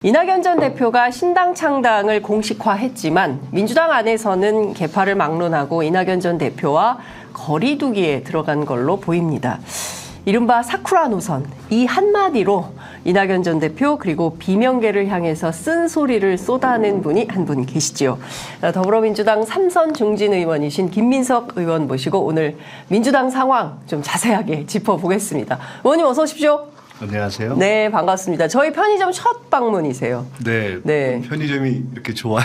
이낙연 전 대표가 신당 창당을 공식화했지만 민주당 안에서는 개파를 막론하고 이낙연 전 대표와 거리 두기에 들어간 걸로 보입니다. 이른바 사쿠라 노선, 이 한마디로 이낙연 전 대표 그리고 비명계를 향해서 쓴소리를 쏟아낸 분이 한 분 계시지요. 더불어민주당 3선 중진 의원이신 김민석 의원 모시고 오늘 민주당 상황 좀 자세하게 짚어보겠습니다. 의원님 어서 오십시오. 안녕하세요. 네, 반갑습니다. 저희 편의점 첫 방문이세요. 네. 편의점이 이렇게 좋아요.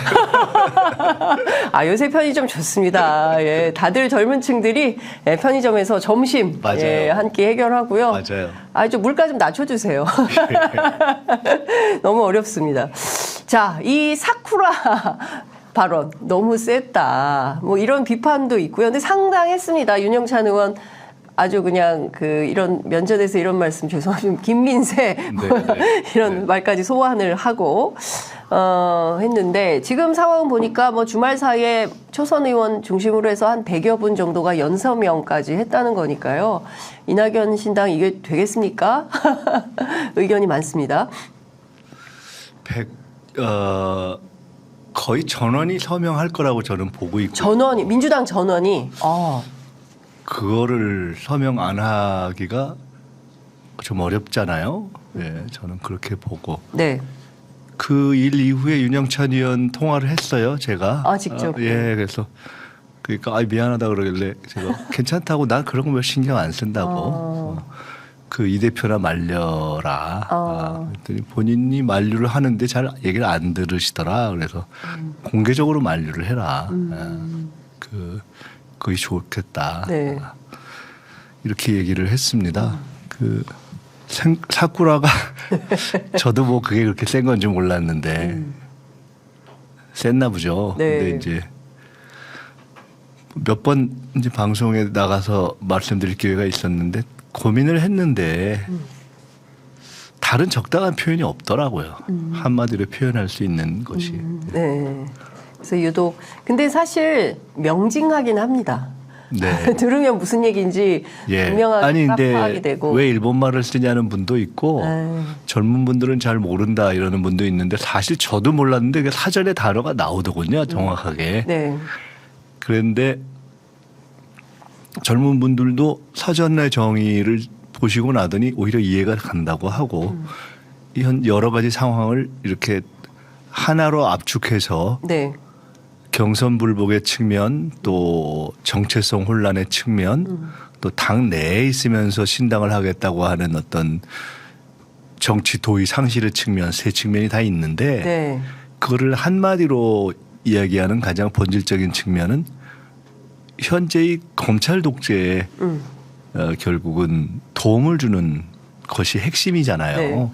아, 요새 편의점 좋습니다. 예, 다들 젊은 층들이 편의점에서 점심 한 끼 해결하고요. 맞아요. 아, 좀 물가 좀 낮춰주세요. 너무 어렵습니다. 자, 이 사쿠라 발언 너무 셌다. 뭐 이런 비판도 있고요. 근데 상당했습니다. 윤영찬 의원. 아주 그냥 이런 면전에서 이런 말씀 죄송합니다. 김민세 이런 말까지 소환을 하고 했는데 지금 상황 보니까 뭐 주말 사이에 초선 의원 중심으로 해서 한 100여 분 정도가 연서명까지 했다는 거니까요. 이낙연 신당 이게 되겠습니까? 의견이 많습니다. 거의 전원이 서명할 거라고 저는 보고 있고. 전원이 민주당 전원이. 그거를 서명 안 하기가 좀 어렵잖아요. 네, 저는 그렇게 보고. 네. 그 일 이후에 윤영찬 의원 통화를 했어요, 제가. 아, 직접. 그래서 그러니까 미안하다 그러길래 제가 괜찮다고 난 그런 거 별 신경 안 쓴다고. 그 이 대표나 말려라. 그랬더니 본인이 만류를 하는데 잘 얘기를 안 들으시더라. 그래서 공개적으로 만류를 해라. 그게 좋겠다. 네. 이렇게 얘기를 했습니다. 사쿠라가 저도 뭐 그게 그렇게 센 건지 몰랐는데 셌나 보죠. 네. 근데 이제 몇 번 이제 방송에 나가서 말씀드릴 기회가 있었는데 고민을 했는데 다른 적당한 표현이 없더라고요. 한마디로 표현할 수 있는 것이. 네. 그래서 유독 근데 사실 명징하긴 합니다. 네. 들으면 무슨 얘기인지 분명하게 파악이 되고. 왜 일본말을 쓰냐는 분도 있고 젊은 분들은 잘 모른다 이러는 분도 있는데 사실 저도 몰랐는데 그 사전에 단어가 나오더군요. 정확하게. 네. 그런데 젊은 분들도 사전의 정의를 보시고 나더니 오히려 이해가 간다고 하고 여러 가지 상황을 이렇게 하나로 압축해서 네. 경선불복의 측면 또 정체성 혼란의 측면 또 당 내에 있으면서 신당을 하겠다고 하는 어떤 정치 도의 상실의 측면 세 측면이 다 있는데 네. 그거를 한마디로 이야기하는 가장 본질적인 측면은 현재의 검찰 독재에 결국은 도움을 주는 것이 핵심이잖아요. 네.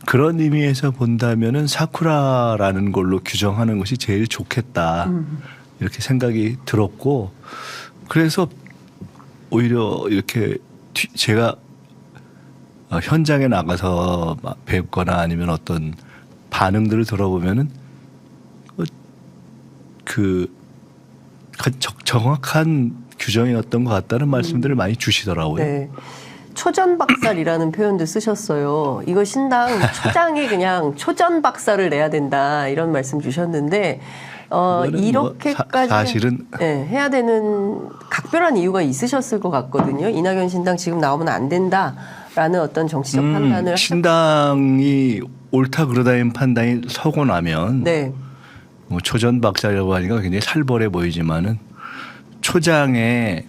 그런 의미에서 본다면은 사쿠라라는 걸로 규정하는 것이 제일 좋겠다 이렇게 생각이 들었고 그래서 오히려 이렇게 제가 현장에 나가서 뵙거나 아니면 어떤 반응들을 들어보면은 정확한 규정이었던 것 같다는 말씀들을 많이 주시더라고요. 네. 초전박살이라는 표현도 쓰셨어요. 이거 신당 초장에 그냥 초전박살을 내야 된다 이런 말씀 주셨는데 이렇게까지 사실은 해야 되는 각별한 이유가 있으셨을 것 같거든요. 이낙연 신당 지금 나오면 안 된다라는 어떤 정치적 판단을 신당이 옳다 그러다는 판단이 서고 나면 뭐 초전박살이라고 하니까 굉장히 살벌해 보이지만은 초장에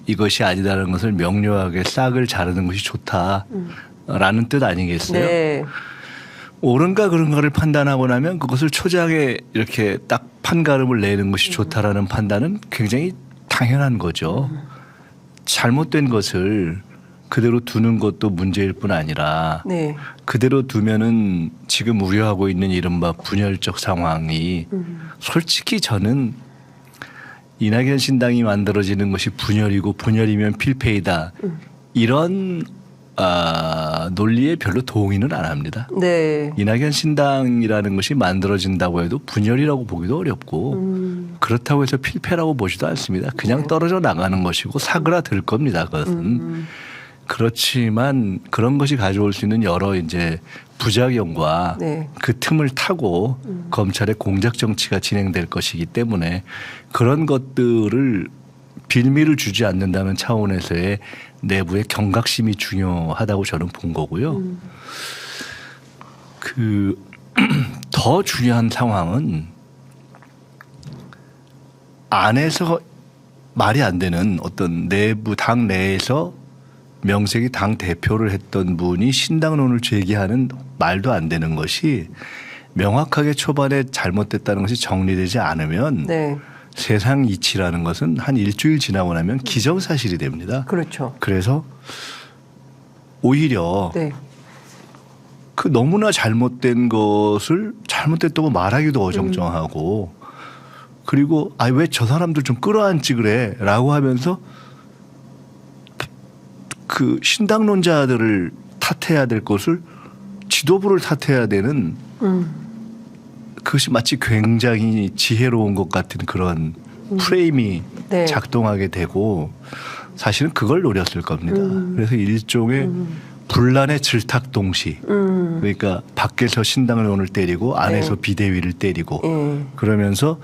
이것이 아니다라는 것을 명료하게 싹을 자르는 것이 좋다라는 뜻 아니겠어요? 네. 옳은가 그런가를 판단하고 나면 그것을 초장에 이렇게 딱 판가름을 내는 것이 좋다라는 판단은 굉장히 당연한 거죠. 잘못된 것을 그대로 두는 것도 문제일 뿐 아니라 그대로 두면은 지금 우려하고 있는 이른바 분열적 상황이 솔직히 저는 이낙연 신당이 만들어지는 것이 분열이고 분열이면 필패이다. 이런 논리에 별로 동의는 안 합니다. 네. 이낙연 신당이라는 것이 만들어진다고 해도 분열이라고 보기도 어렵고 그렇다고 해서 필패라고 보지도 않습니다. 그냥 떨어져 나가는 것이고 사그라들 겁니다. 그것은. 그렇지만 그런 것이 가져올 수 있는 여러 이제 부작용과 네. 그 틈을 타고 검찰의 공작 정치가 진행될 것이기 때문에 그런 것들을 빌미를 주지 않는다는 차원에서의 내부의 경각심이 중요하다고 저는 본 거고요. 그 더 중요한 상황은 안에서 말이 안 되는 어떤 내부 당 내에서 명색이 당 대표를 했던 분이 신당론을 제기하는 말도 안 되는 것이 명확하게 초반에 잘못됐다는 것이 정리되지 않으면 네. 세상 이치라는 것은 한 일주일 지나고 나면 기정사실이 됩니다. 그렇죠. 그래서 오히려 네. 그 너무나 잘못된 것을 잘못됐다고 말하기도 어정쩡하고 그리고 아 왜 저 사람들 좀 끌어안지 그래라고 하면서 그 신당론자들을 탓해야 될 것을 지도부를 탓해야 되는 그것이 마치 굉장히 지혜로운 것 같은 그런 프레임이 네. 작동하게 되고 사실은 그걸 노렸을 겁니다. 그래서 일종의 분란의 질탁동시 그러니까 밖에서 신당론을 때리고 안에서 네. 비대위를 때리고 그러면서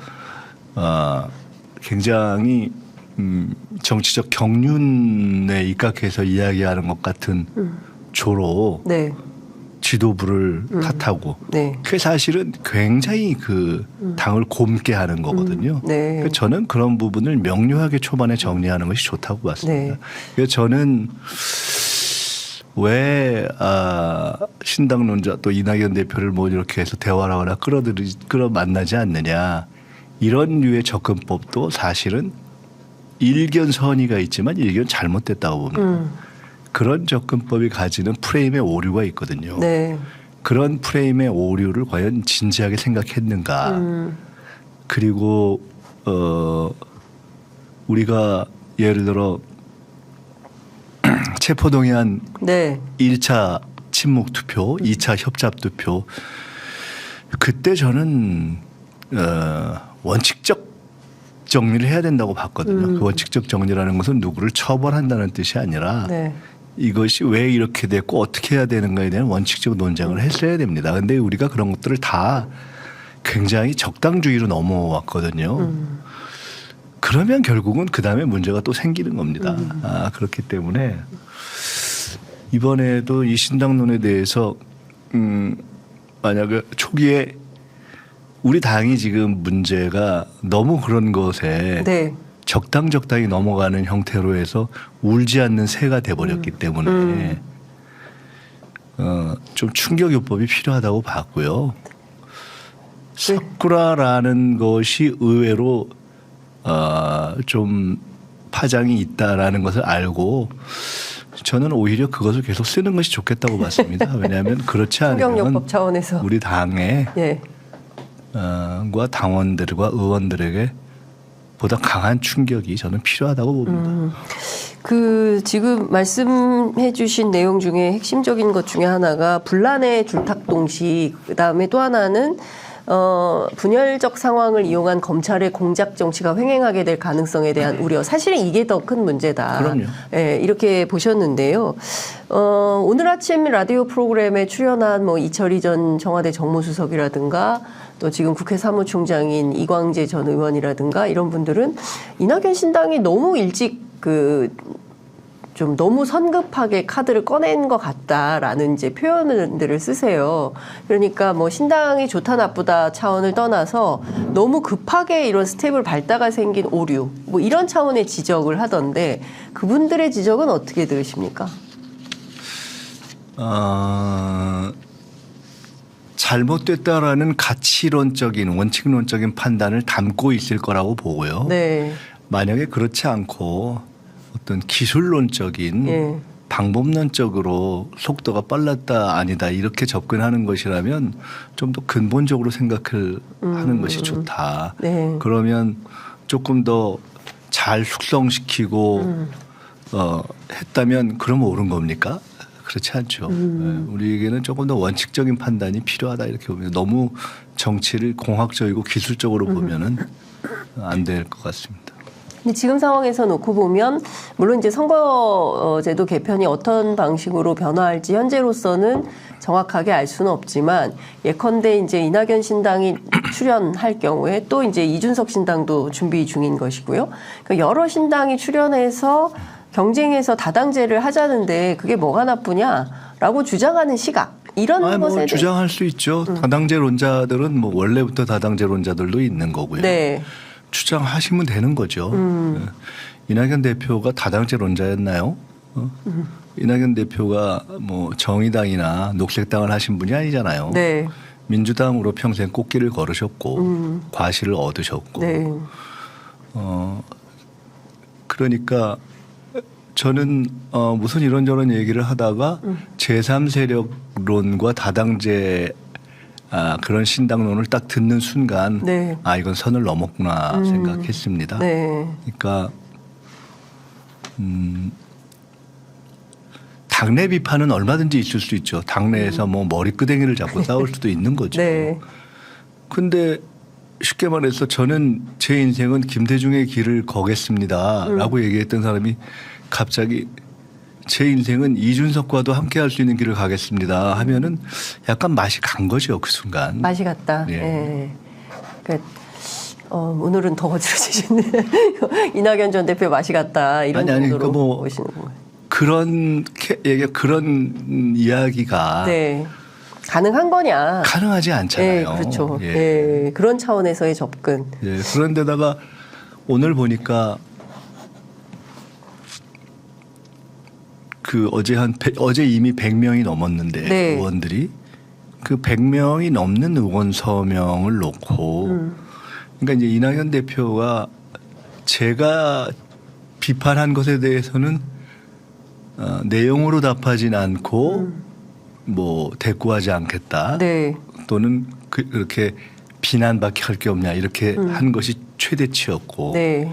굉장히 정치적 경륜에 입각해서 이야기하는 것 같은 조로 네. 지도부를 탓하고 네. 그게 사실은 굉장히 그 당을 곪게 하는 거거든요. 네. 그래서 저는 그런 부분을 명료하게 초반에 정리하는 것이 좋다고 봤습니다. 네. 그래서 저는 왜 신당론자 또 이낙연 대표를 뭐 이렇게 해서 대화를 하거나 끌어 만나지 않느냐 이런 류의 접근법도 사실은 일견 선의가 있지만 일견 잘못됐다고 봅니다. 그런 접근법이 가지는 프레임의 오류가 있거든요. 네. 그런 프레임의 오류를 과연 진지하게 생각했는가. 그리고 우리가 예를 들어 체포동의안 네. 1차 침묵 투표, 2차 협잡 투표 그때 저는 원칙적 정리를 해야 된다고 봤거든요. 그 원칙적 정리라는 것은 누구를 처벌한다는 뜻이 아니라 네. 이것이 왜 이렇게 됐고 어떻게 해야 되는가에 대한 원칙적 논쟁을 했어야 됩니다. 그런데 우리가 그런 것들을 다 굉장히 적당주의로 넘어왔거든요. 그러면 결국은 그 다음에 문제가 또 생기는 겁니다. 그렇기 때문에 이번에도 이 신당론에 대해서 만약에 초기에 우리 당이 지금 문제가 너무 그런 것에 네. 적당히 넘어가는 형태로 해서 울지 않는 새가 돼버렸기 때문에 좀 충격요법이 필요하다고 봤고요. 사쿠라라는 것이 의외로 좀 파장이 있다라는 것을 알고 저는 오히려 그것을 계속 쓰는 것이 좋겠다고 봤습니다. 왜냐하면 그렇지 않으면 충격요법 차원에서. 우리 당에 예. 과 당원들과 의원들에게 보다 강한 충격이 저는 필요하다고 봅니다. 그 지금 말씀해 주신 내용 중에 핵심적인 것 중에 하나가 분란의 줄탁동시 그다음에 또 하나는 분열적 상황을 이용한 검찰의 공작 정치가 횡행하게 될 가능성에 대한 우려. 사실은 이게 더 큰 문제다. 그럼요. 예, 이렇게 보셨는데요. 오늘 아침 라디오 프로그램에 출연한 뭐 이철희 전 청와대 정무수석이라든가 또 지금 국회 사무총장인 이광재 전 의원이라든가 이런 분들은 이낙연 신당이 너무 일찍 좀 너무 성급하게 카드를 꺼낸 것 같다라는 이제 표현들을 쓰세요. 그러니까 뭐 신당이 좋다 나쁘다 차원을 떠나서 너무 급하게 이런 스텝을 밟다가 생긴 오류 뭐 이런 차원의 지적을 하던데 그분들의 지적은 어떻게 들으십니까? 잘못됐다라는 가치론적인 원칙론적인 판단을 담고 있을 거라고 보고요. 네. 만약에 그렇지 않고 어떤 기술론적인 예. 방법론적으로 속도가 빨랐다 아니다 이렇게 접근하는 것이라면 좀 더 근본적으로 생각을 하는 것이 좋다. 네. 그러면 조금 더 잘 숙성시키고 했다면 그러면 옳은 겁니까? 그렇지 않죠. 네, 우리에게는 조금 더 원칙적인 판단이 필요하다 이렇게 보면 너무 정치를 공학적이고 기술적으로 보면은 안 될 것 같습니다. 근데 지금 상황에서 놓고 보면 물론 이제 선거제도 개편이 어떤 방식으로 변화할지 현재로서는 정확하게 알 수는 없지만 예컨대 이제 이낙연 신당이 출연할 경우에 또 이제 이준석 신당도 준비 중인 것이고요. 그러니까 여러 신당이 출연해서 경쟁해서 다당제를 하자는데 그게 뭐가 나쁘냐라고 주장하는 시각 이런 것에 뭐 대해 주장할 수 있죠. 다당제론자들은 뭐 원래부터 다당제론자들도 있는 거고요. 네. 주장하시면 되는 거죠. 네. 이낙연 대표가 다당제론자였나요? 이낙연 대표가 뭐 정의당이나 녹색당을 하신 분이 아니잖아요. 네. 민주당으로 평생 꽃길을 걸으셨고 과실을 얻으셨고. 네. 그러니까 저는 무슨 이런저런 얘기를 하다가 제3세력론과 다당제 그런 신당론을 딱 듣는 순간 네. 이건 선을 넘었구나 생각했습니다. 네. 그러니까 당내 비판은 얼마든지 있을 수 있죠. 당내에서 뭐 머리끄댕이를 잡고 싸울 수도 있는 거죠. 네. 근데 쉽게 말해서 저는 제 인생은 김대중의 길을 거겠습니다라고 얘기했던 사람이 갑자기 제 인생은 이준석과도 함께 할 수 있는 길을 가겠습니다 하면은 약간 맛이 간 거죠. 그 순간. 맛이 갔다. 예. 예. 그러니까 오늘은 더 거칠어지시네. 이낙연 전 대표 맛이 갔다 이런 아니, 정도로 그러니까 뭐 보시는 거예요. 그런 이야기가 네. 가능한 거냐? 가능하지 않잖아요. 네, 그렇죠. 예. 예. 그런 차원에서의 접근. 예. 그런데다가 오늘 보니까 그 어제 이미 100명이 넘었는데 네. 의원들이 그 100명이 넘는 의원 서명을 놓고 그러니까 이제 이낙연 대표가 제가 비판한 것에 대해서는 내용으로 답하진 않고 뭐 대꾸하지 않겠다. 네. 또는 그렇게 비난밖에 할 게 없냐 이렇게 한 것이 최대치였고 네.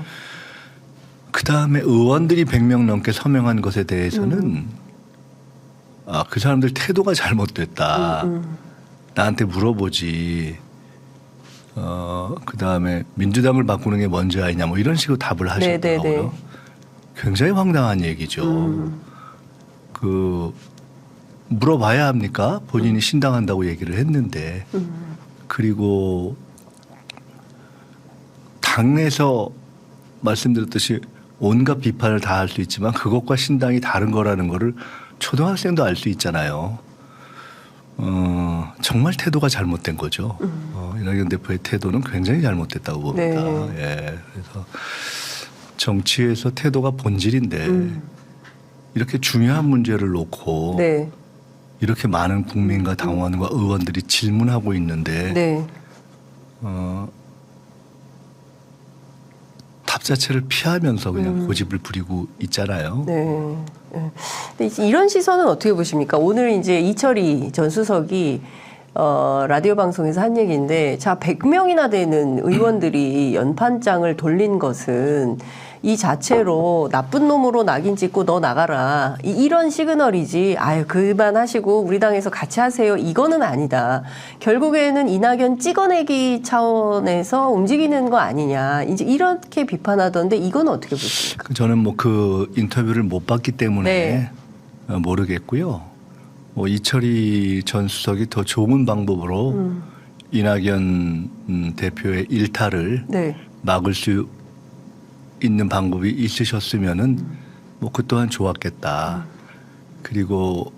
그다음에 의원들이 100명 넘게 서명한 것에 대해서는 그 사람들 태도가 잘못됐다. 나한테 물어보지. 그다음에 민주당을 바꾸는 게 먼저 아니냐 뭐 이런 식으로 답을 하셨더라고요. 네, 네, 네. 굉장히 황당한 얘기죠. 그 물어봐야 합니까? 본인이 신당한다고 얘기를 했는데 그리고 당에서 말씀드렸듯이 온갖 비판을 다 할 수 있지만 그것과 신당이 다른 거라는 거를 초등학생도 알 수 있잖아요. 정말 태도가 잘못된 거죠. 이낙연 대표의 태도는 굉장히 잘못됐다고 봅니다. 네. 예, 그래서 정치에서 태도가 본질인데 이렇게 중요한 문제를 놓고 네. 이렇게 많은 국민과 당원과 의원들이 질문하고 있는데 네. 답 자체를 피하면서 그냥 고집을 부리고 있잖아요. 네. 네. 근데 이런 시선은 어떻게 보십니까? 오늘 이제 이철희 전 수석이 라디오 방송에서 한 얘기인데, 자 100명이나 되는 의원들이 연판장을 돌린 것은 이 자체로 나쁜 놈으로 낙인 찍고 너 나가라 이런 시그널이지. 아유 그만하시고 우리 당에서 같이 하세요. 이거는 아니다. 결국에는 이낙연 찍어내기 차원에서 움직이는 거 아니냐. 이제 이렇게 비판하던데 이건 어떻게 보십니까? 저는 뭐 그 인터뷰를 못 봤기 때문에 네. 모르겠고요. 뭐 이철희 전 수석이 더 좋은 방법으로 이낙연 대표의 일탈을 네. 막을 수 있는 방법이 있으셨으면은 뭐 그 또한 좋았겠다. 그리고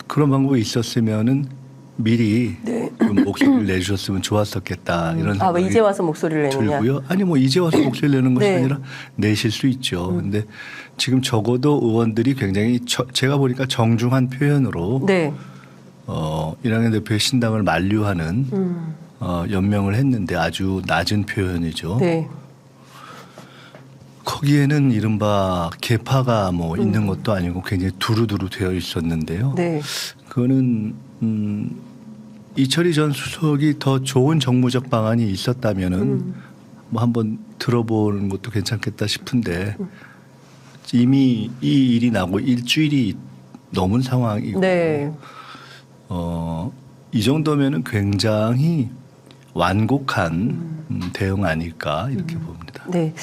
그런 방법이 있었으면은 미리 네. 좀 목소리를 내주셨으면 좋았었겠다. 이런 왜 생각이 이제 와서 목소리를 내느냐? 들고요. 아니 뭐 이제 와서 목소리를 내는 것이 네. 아니라 내실 수 있죠. 근데 지금 적어도 의원들이 굉장히 제가 보니까 정중한 표현으로 네. 이낙연 대표의 신당을 만류하는 연명을 했는데 아주 낮은 표현이죠. 네. 거기에는 이른바 계파가 뭐 있는 것도 아니고 굉장히 두루두루 되어 있었는데요. 네. 그거는 이철희 전 수석이 더 좋은 정무적 방안이 있었다면은 뭐 한번 들어보는 것도 괜찮겠다 싶은데 이미 이 일이 나고 일주일이 넘은 상황이고 네. 이 정도면은 굉장히 완곡한 대응 아닐까 이렇게 봅니다. 네.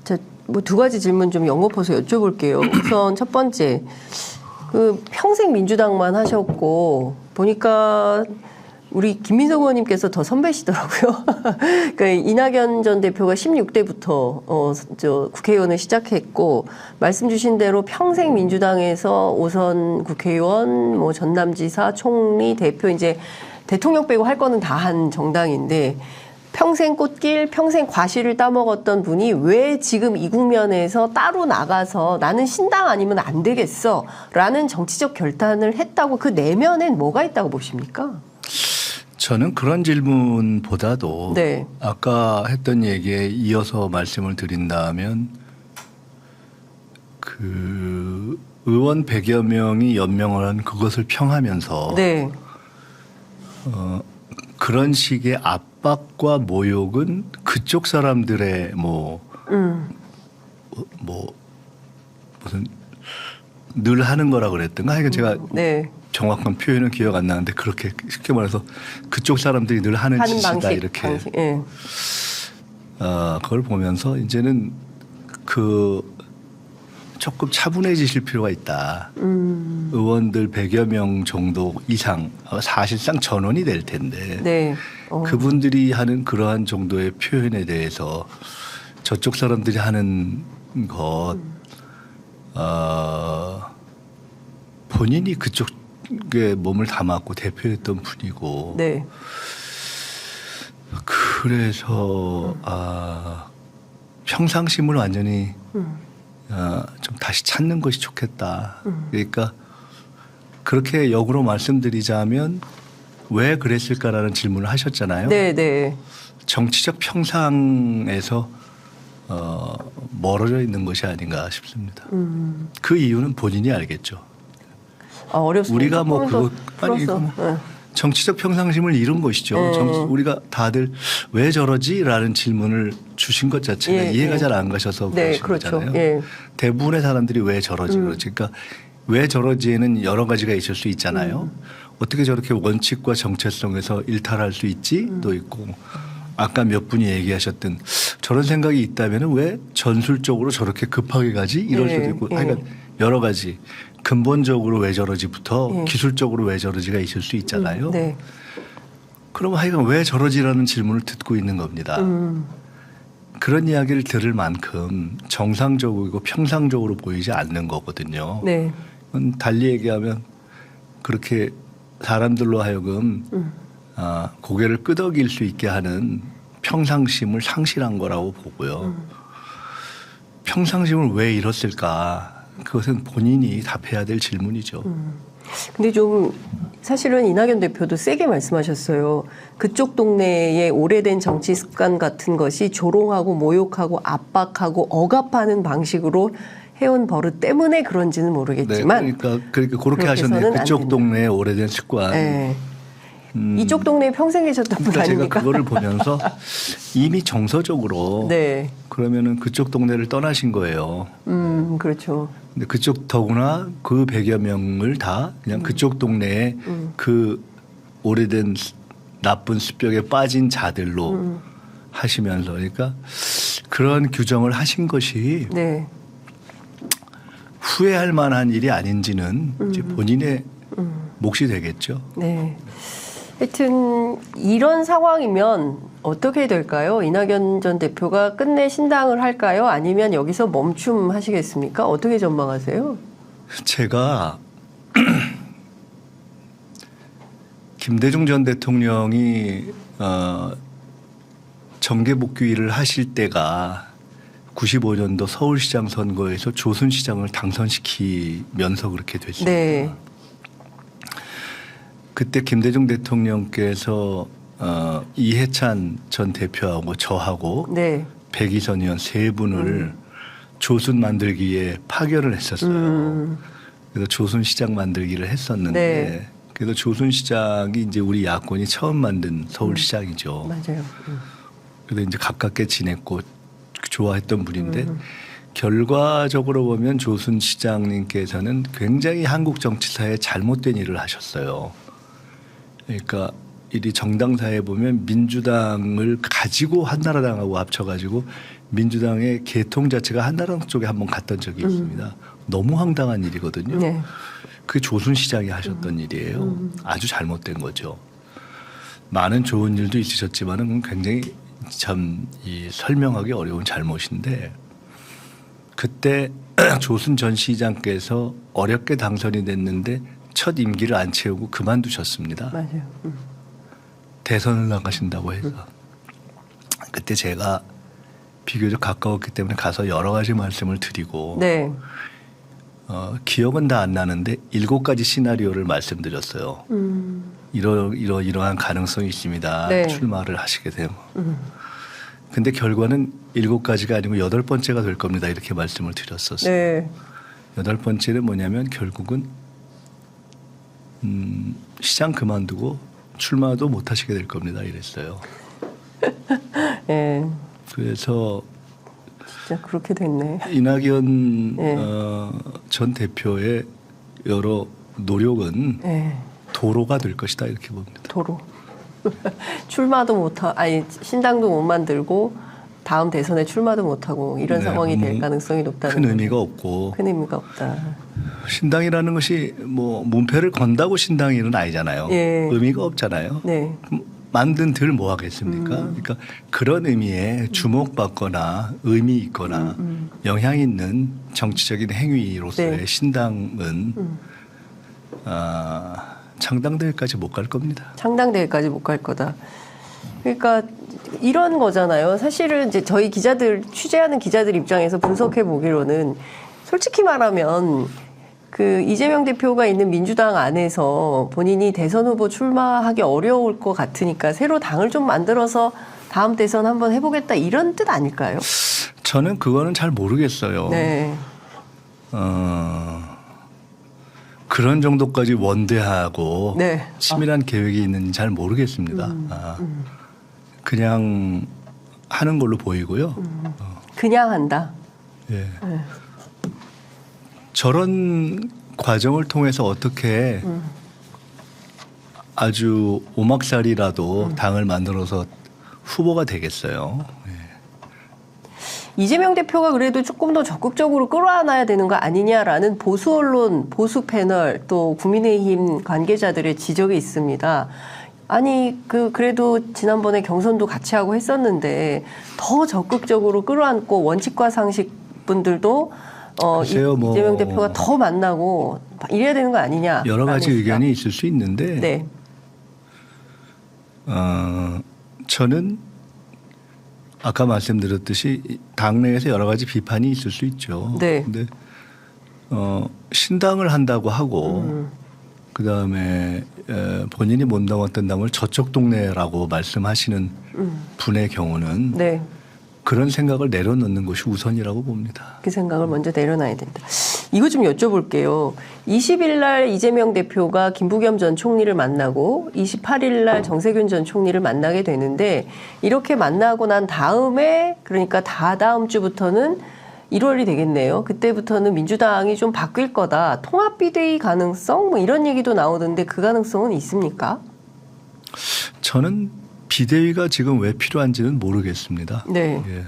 자, 뭐 두 가지 질문 좀 연거푸서 여쭤볼게요. 우선 첫 번째, 그 평생 민주당만 하셨고 보니까 우리 김민석 의원님께서 더 선배시더라고요. 그러니까 이낙연 전 대표가 16대부터 국회의원을 시작했고 말씀 주신 대로 평생 민주당에서 5선 국회의원, 뭐 전남지사, 총리, 대표 이제 대통령 빼고 할 거는 다 한 정당인데 평생 꽃길, 평생 과실을 따먹었던 분이 왜 지금 이 국면에서 따로 나가서 나는 신당 아니면 안 되겠어 라는 정치적 결단을 했다고 그 내면엔 뭐가 있다고 보십니까? 저는 그런 질문보다도 네. 아까 했던 얘기에 이어서 말씀을 드린다면 그 의원 100여 명이 연명을 한 그것을 평하면서 네. 그런 식의 압박과 모욕은 그쪽 사람들의 뭐 무슨 늘 하는 거라 그랬던가 하여간 제가 네. 정확한 표현은 기억 안 나는데 그렇게 쉽게 말해서 그쪽 사람들이 늘 하는 짓이다 이렇게 예. 그걸 보면서 이제는 그 조금 차분해지실 필요가 있다. 의원들 100여 명 정도 이상 사실상 전원이 될 텐데 네. 그분들이 하는 그러한 정도의 표현에 대해서 저쪽 사람들이 하는 것 본인이 그쪽에 몸을 담았고 대표했던 분이고 네. 그래서 평상심을 완전히 좀 다시 찾는 것이 좋겠다. 그러니까 그렇게 역으로 말씀드리자면 왜 그랬을까라는 질문을 하셨잖아요. 네, 네. 정치적 평상에서 멀어져 있는 것이 아닌가 싶습니다. 그 이유는 본인이 알겠죠. 어렵습니다. 우리가 뭐 조금 그거 더 아니 이거 풀어서. 뭐 정치적 평상심을 잃은 것이죠. 우리가 다들 왜 저러지라는 질문을 주신 것 자체가 예, 이해가 예. 잘 안 가셔서 네, 그러신 그렇죠. 거잖아요. 예. 대부분의 사람들이 왜 저러지 그러지. 그러니까 왜 저러지에는 여러 가지가 있을 수 있잖아요. 어떻게 저렇게 원칙과 정체성에서 일탈할 수 있지? 도 있고 아까 몇 분이 얘기하셨던 저런 생각이 있다면 왜 전술적으로 저렇게 급하게 가지? 이럴 예, 수도 있고 예. 하여간 여러 가지 근본적으로 왜 저러지부터 예. 기술적으로 왜 저러지가 있을 수 있잖아요. 네. 그럼 하여간 왜 저러지라는 질문을 듣고 있는 겁니다. 그런 이야기를 들을 만큼 정상적이고 평상적으로 보이지 않는 거거든요. 네. 달리 얘기하면 그렇게 사람들로 하여금 고개를 끄덕일 수 있게 하는 평상심을 상실한 거라고 보고요. 평상심을 왜 잃었을까? 그것은 본인이 답해야 될 질문이죠. 근데 좀 사실은 이낙연 대표도 세게 말씀하셨어요. 그쪽 동네의 오래된 정치 습관 같은 것이 조롱하고 모욕하고 압박하고 억압하는 방식으로 해온 버릇 때문에 그런지는 모르겠지만 네, 그러니까 그렇게 그렇게 하셨네요. 해서는 안 그쪽 된다. 동네의 오래된 습관. 네. 이쪽 동네에 평생 계셨던 분 그러니까 제가 아닙니까? 그거를 보면서 이미 정서적으로 네. 그러면은 그쪽 동네를 떠나신 거예요. 그렇죠. 근데 그쪽 더구나 그 100여 명을 다 그냥 그쪽 동네에 그 오래된 나쁜 습격에 빠진 자들로 하시면서 그러니까 그런 규정을 하신 것이 네. 후회할 만한 일이 아닌지는 이제 본인의 몫이 되겠죠. 네. 하여튼 이런 상황이면 어떻게 될까요? 이낙연 전 대표가 끝내 신당을 할까요? 아니면 여기서 멈춤하시겠습니까? 어떻게 전망하세요? 제가 김대중 전 대통령이 정계 복귀를 하실 때가 95년도 서울시장 선거에서 조순시장을 당선시키면서 그렇게 됐습니다. 네. 그때 김대중 대통령께서 이해찬 전 대표하고 저하고 네. 백이선 의원 세 분을 조순 만들기에 파견을 했었어요. 그래서 조순 시장 만들기를 했었는데 네. 그래서 조순 시장이 이제 우리 야권이 처음 만든 서울시장이죠. 맞아요. 그래서 이제 가깝게 지냈고 좋아했던 분인데 결과적으로 보면 조순 시장님께서는 굉장히 한국 정치사에 잘못된 일을 하셨어요. 그러니까 일이 정당사에 보면 민주당을 가지고 한나라당하고 합쳐가지고 민주당의 계통 자체가 한나라당 쪽에 한번 갔던 적이 있습니다. 너무 황당한 일이거든요. 네. 그게 조순시장이 하셨던 일이에요. 아주 잘못된 거죠. 많은 좋은 일도 있으셨지만은 굉장히 참 이 설명하기 어려운 잘못인데 그때 조순 전 시장께서 어렵게 당선이 됐는데 첫 임기를 안 채우고 그만두셨습니다. 맞아요. 대선을 나가신다고 해서 그때 제가 비교적 가까웠기 때문에 가서 여러 가지 말씀을 드리고 네. 기억은 다 안 나는데 7가지 시나리오를 말씀드렸어요. 이러한 가능성이 있습니다. 네. 출마를 하시게 되면. 근데 결과는 7가지가 아니고 8번째가 될 겁니다. 이렇게 말씀을 드렸었어요. 네. 8번째는 뭐냐면 결국은 시장 그만두고 출마도 못 하시게 될 겁니다. 이랬어요. 네. 그래서 진짜 그렇게 됐네. 이낙연 네. 전 대표의 여러 노력은 네. 도로가 될 것이다 이렇게 봅니다. 도로. 출마도 아니 신당도 못 만들고 다음 대선에 출마도 못 하고 이런 네, 상황이 될 가능성이 높다는 큰 거죠. 의미가 없고 큰 의미가 없다. 신당이라는 것이 뭐 문패를 건다고 신당이는 아니잖아요. 예. 의미가 없잖아요. 네. 만든 들 뭐 하겠습니까? 그러니까 그런 의미에 주목받거나 의미 있거나 영향 있는 정치적인 행위로서의 네. 신당은 창당대회까지 못 갈 겁니다. 창당대회까지 못 갈 거다. 그러니까 이런 거잖아요. 사실은 이제 저희 기자들 취재하는 기자들 입장에서 분석해 보기로는 솔직히 말하면 그 이재명 대표가 있는 민주당 안에서 본인이 대선 후보 출마하기 어려울 것 같으니까 새로 당을 좀 만들어서 다음 대선 한번 해보겠다 이런 뜻 아닐까요? 저는 그거는 잘 모르겠어요. 네. 그런 정도까지 원대하고 네. 치밀한 계획이 있는지 잘 모르겠습니다. 그냥 하는 걸로 보이고요. 그냥 한다. 예. 네. 저런 과정을 통해서 어떻게 아주 오막살이라도 당을 만들어서 후보가 되겠어요. 예. 이재명 대표가 그래도 조금 더 적극적으로 끌어안아야 되는 거 아니냐라는 보수 언론, 보수 패널 또 국민의힘 관계자들의 지적이 있습니다. 아니 그래도 지난번에 경선도 같이 하고 했었는데 더 적극적으로 끌어안고 원칙과 상식 분들도 글쎄요, 뭐 이재명 대표가 더 만나고 이래야 되는 거 아니냐. 여러 가지 의견이 있을 수 있는데 네. 저는 아까 말씀드렸듯이 당내에서 여러 가지 비판이 있을 수 있죠. 네. 근데 신당을 한다고 하고 그다음에 본인이 못 나왔던 당을 저쪽 동네라고 말씀하시는 분의 경우는 네. 그런 생각을 내려놓는 것이 우선이라고 봅니다. 그 생각을 먼저 내려놔야 된다. 이거 좀 여쭤볼게요. 20일 날 이재명 대표가 김부겸 전 총리를 만나고 28일 날 정세균 전 총리를 만나게 되는데 이렇게 만나고 난 다음에 그러니까 다다음 주부터는 1월이 되겠네요. 그때부터는 민주당이 좀 바뀔 거다. 통합 비대위 가능성 뭐 이런 얘기도 나오던데 그 가능성은 있습니까? 저는 비대위가 지금 왜 필요한지는 모르겠습니다. 네. 예.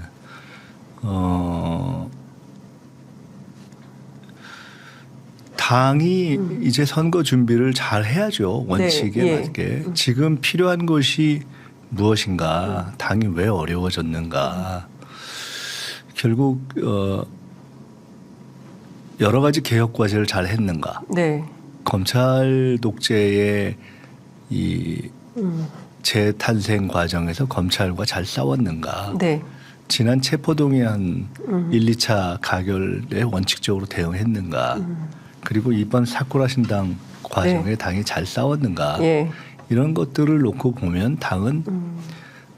당이 이제 선거 준비를 잘 해야죠. 원칙에 네, 예. 맞게. 지금 필요한 것이 무엇인가. 당이 왜 어려워졌는가. 결국 여러 가지 개혁 과제를 잘 했는가. 네. 검찰 독재의 이 재탄생 과정에서 검찰과 잘 싸웠는가. 네. 지난 체포동의안 1, 2차 가결에 원칙적으로 대응했는가. 그리고 이번 사쿠라 신당 과정에 네. 당이 잘 싸웠는가. 예. 이런 것들을 놓고 보면 당은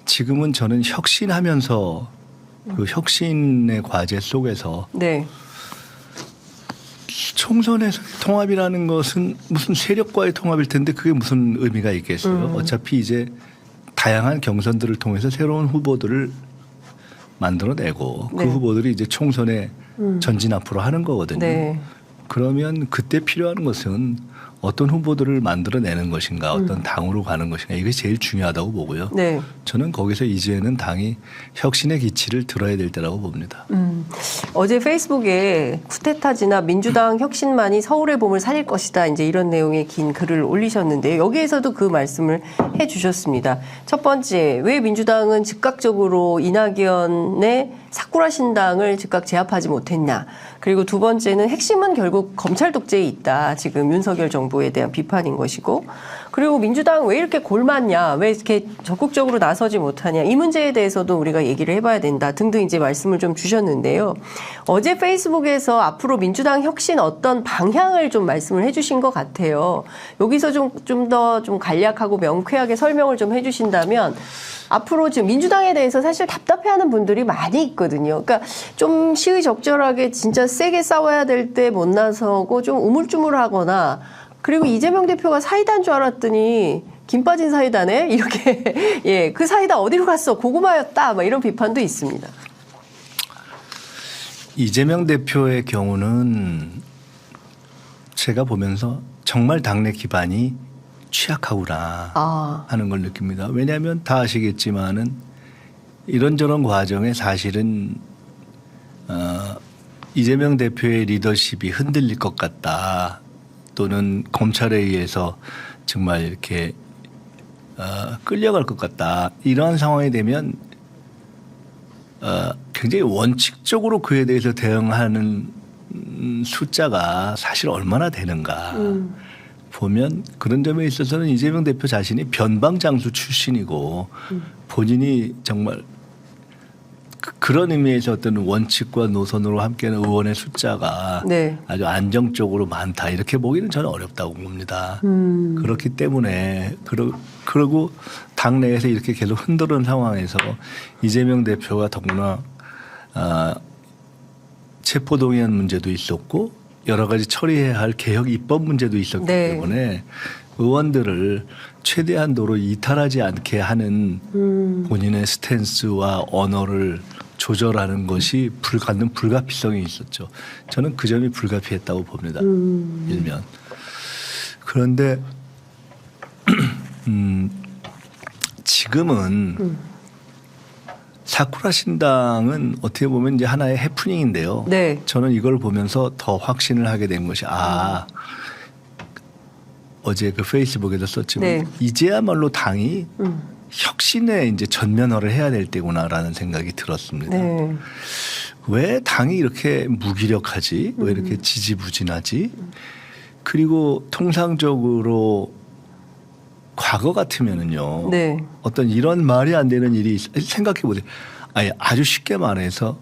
지금은 저는 혁신하면서 그 혁신의 과제 속에서 네. 총선에서 통합이라는 것은 무슨 세력과의 통합일 텐데 그게 무슨 의미가 있겠어요. 어차피 이제 다양한 경선들을 통해서 새로운 후보들을 만들어내고 네. 그 후보들이 이제 총선에 전진 앞으로 하는 거거든요. 네. 그러면 그때 필요한 것은 어떤 후보들을 만들어내는 것인가, 어떤 당으로 가는 것인가, 이게 제일 중요하다고 보고요. 네. 저는 거기서 이제는 당이 혁신의 기치를 들어야 될 때라고 봅니다. 어제 페이스북에 쿠데타지나 민주당 혁신만이 서울의 봄을 살릴 것이다. 이제 이런 내용의 긴 글을 올리셨는데요. 여기에서도 그 말씀을 해 주셨습니다. 첫 번째, 왜 민주당은 즉각적으로 이낙연의 사쿠라 신당을 즉각 제압하지 못했냐. 그리고 두 번째는 핵심은 결국 검찰 독재에 있다. 지금 윤석열 정부에 대한 비판인 것이고. 그리고 민주당 왜 이렇게 골맞냐, 왜 이렇게 적극적으로 나서지 못하냐, 이 문제에 대해서도 우리가 얘기를 해봐야 된다 등등 이제 말씀을 좀 주셨는데요. 어제 페이스북에서 앞으로 민주당 혁신 어떤 방향을 좀 말씀을 해주신 것 같아요. 여기서 좀 더 좀 간략하고 명쾌하게 설명을 좀 해주신다면 앞으로 지금 민주당에 대해서 사실 답답해하는 분들이 많이 있거든요. 그러니까 좀 시의적절하게 진짜 세게 싸워야 될 때 못 나서고 좀 우물쭈물하거나. 그리고 이재명 대표가 사이다인 줄 알았더니 김 빠진 사이다네? 이렇게. 예, 그 사이다 어디로 갔어? 고구마였다. 막 이런 비판도 있습니다. 이재명 대표의 경우는 제가 보면서 정말 당내 기반이 취약하구나 하는 걸 느낍니다. 왜냐하면 다 아시겠지만은 이런저런 과정에 사실은 이재명 대표의 리더십이 흔들릴 것 같다. 또는 검찰에 의해서 정말 이렇게 끌려갈 것 같다. 이러한 상황이 되면 굉장히 원칙적으로 그에 대해서 대응하는 숫자가 사실 얼마나 되는가 보면 그런 점에 있어서는 이재명 대표 자신이 변방장수 출신이고 본인이 정말 그런 의미에서 어떤 원칙과 노선으로 함께하는 의원의 숫자가 네. 아주 안정적으로 많다 이렇게 보기는 저는 어렵다고 봅니다. 그렇기 때문에 그러고 당내에서 이렇게 계속 흔들은 상황에서 이재명 대표가 더구나 체포동의안 문제도 있었고 여러 가지 처리해야 할 개혁 입법 문제도 있었기 네. 때문에 의원들을 최대한도로 이탈하지 않게 하는 본인의 스탠스와 언어를 조절하는 것이 갖는 불가피성이 있었죠. 저는 그 점이 불가피했다고 봅니다. 일면. 그런데 지금은 사쿠라 신당은 어떻게 보면 이제 하나의 해프닝인데요. 네. 저는 이걸 보면서 더 확신을 하게 된 것이 어제 그 페이스북에도 썼지만 네. 이제야말로 당이 혁신에 이제 전면화를 해야 될 때구나라는 생각이 들었습니다. 네. 왜 당이 이렇게 무기력하지? 왜 이렇게 지지부진하지? 그리고 통상적으로 과거 같으면은요. 네. 어떤 이런 말이 안 되는 일이 생각해 보세요. 아주 쉽게 말해서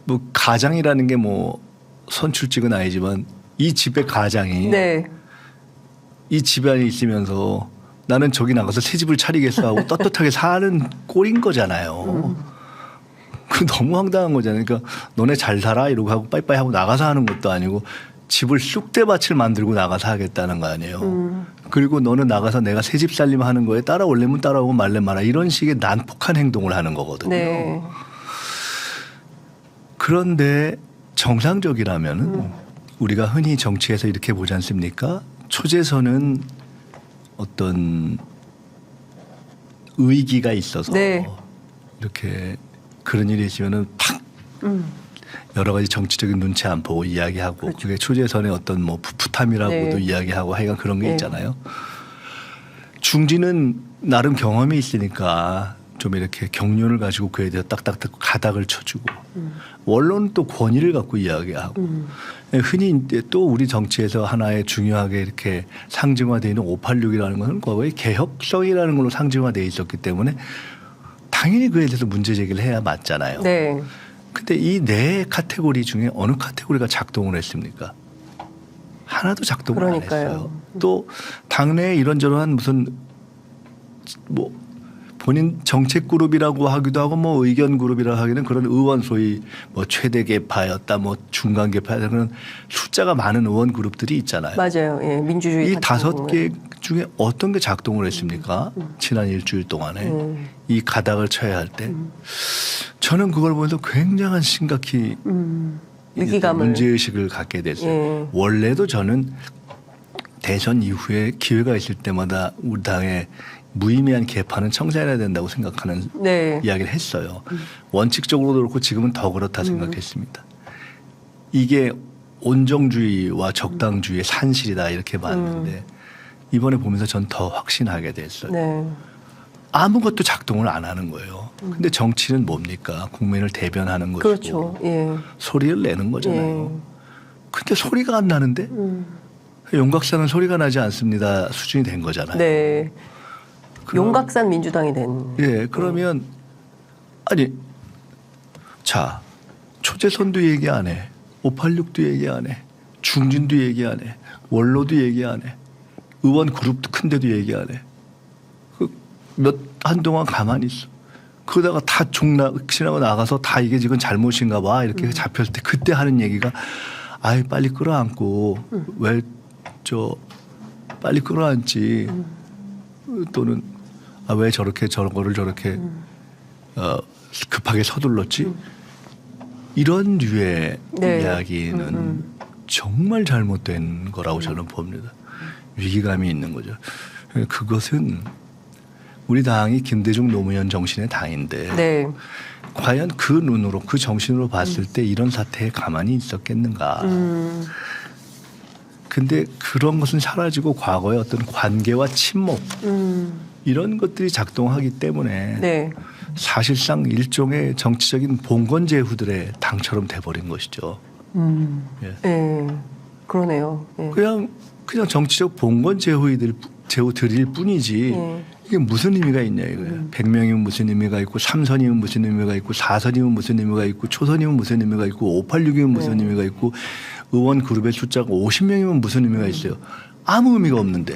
뭐 가장이라는 게 뭐 선출직은 아니지만 이 집의 가장이 네. 이 집안에 있으면서 나는 저기 나가서 새 집을 차리겠어 하고 떳떳하게 사는 꼴인 거잖아요. 그 너무 황당한 거잖아요. 그러니까 너네 잘 살아 이러고 하고 빠이빠이 하고 나가서 하는 것도 아니고 집을 쑥대밭을 만들고 나가서 하겠다는 거 아니에요. 그리고 너는 나가서 내가 새 집 살림 하는 거에 따라올래면 따라오고 말래 마라 이런 식의 난폭한 행동을 하는 거거든요. 네. 그런데 정상적이라면은 우리가 흔히 정치에서 이렇게 보지 않습니까? 초재선은 어떤 의기가 있어서 네. 이렇게 그런 일이 있으면은 팍 여러 가지 정치적인 눈치 안 보고 이야기하고 그렇죠. 그게 초재선의 어떤 뭐 풋풋함이라고도 네. 이야기하고 하여간 그런 게 네. 있잖아요. 중진은 나름 경험이 있으니까 좀 이렇게 경륜을 가지고 그에 대해서 딱딱딱 가닥을 쳐주고 원론은 또 권위를 갖고 이야기하고 흔히 이제 또 우리 정치에서 하나의 중요하게 이렇게 상징화되어 있는 586이라는 것은 과거에 개혁성이라는 걸로 상징화되어 있었기 때문에 당연히 그에 대해서 문제 제기를 해야 맞잖아요. 네. 근데 이 네 카테고리 중에 어느 카테고리가 작동을 했습니까? 하나도 작동을 그러니까요. 안 했어요. 또 당내에 이런저런 무슨 뭐 본인 정책 그룹이라고 하기도 하고 뭐 의견 그룹이라고 하기는 그런 의원 소위 뭐 최대 계파였다 뭐 중간 계파였다 그런 숫자가 많은 의원 그룹들이 있잖아요. 맞아요. 예, 민주주의 이 같은 5개 중에 어떤 게 작동을 했습니까? 지난 일주일 동안에 이 가닥을 쳐야 할 때 저는 그걸 보면서 굉장한 심각히 위기감을. 문제의식을 갖게 됐어요. 예. 원래도 저는 대선 이후에 기회가 있을 때마다 우리 당의 무의미한 개파는 청산해야 된다고 생각하는 네. 이야기를 했어요. 원칙적으로도 그렇고 지금은 더 그렇다 생각했습니다. 이게 온정주의와 적당주의의 산실이다 이렇게 봤는데 이번에 보면서 전 더 확신하게 됐어요. 네. 아무것도 작동을 안 하는 거예요. 근데 정치는 뭡니까? 국민을 대변하는 것이고 그렇죠. 예. 소리를 내는 거잖아요. 근데 소리가 안 나는데 용각산은 소리가 나지 않습니다 수준이 된 거잖아요. 네. 용각산 민주당이 된. 예, 그러면 아니 자 초재선도 얘기 안 해, 586도 얘기 안 해, 중진도 얘기 안 해, 원로도 얘기 안 해, 의원 그룹도 큰데도 얘기 안 해. 한동안 가만히 있어. 그러다가 다 지나고 나가서 다 이게 지금 잘못인가 봐 이렇게 잡혔을 때 그때 하는 얘기가 아이 빨리 끌어안고 왜 저 빨리 끌어안지 또는 아, 왜 저렇게 저런 거를 저렇게 급하게 서둘렀지 이런 류의 네. 이야기는 정말 잘못된 거라고 저는 봅니다. 위기감이 있는 거죠. 그것은 우리 당이 김대중 노무현 정신의 당인데 네. 과연 그 눈으로 그 정신으로 봤을 때 이런 사태에 가만히 있었겠는가. 근데 그런 것은 사라지고 과거의 어떤 관계와 친목 이런 것들이 작동하기 때문에 네. 사실상 일종의 정치적인 봉건제후들의 당처럼 돼버린 것이죠. 예. 예. 그러네요. 예. 그냥 정치적 봉건제후들일 뿐이지 예. 이게 무슨 의미가 있냐 이거예요. 100명이면 무슨 의미가 있고 3선이면 무슨 의미가 있고 4선이면 무슨 의미가 있고 초선이면 무슨 의미가 있고 586이면 무슨 의미가 있고 의원 그룹의 숫자가 50명이면 무슨 의미가 있어요. 아무 의미가 없는데.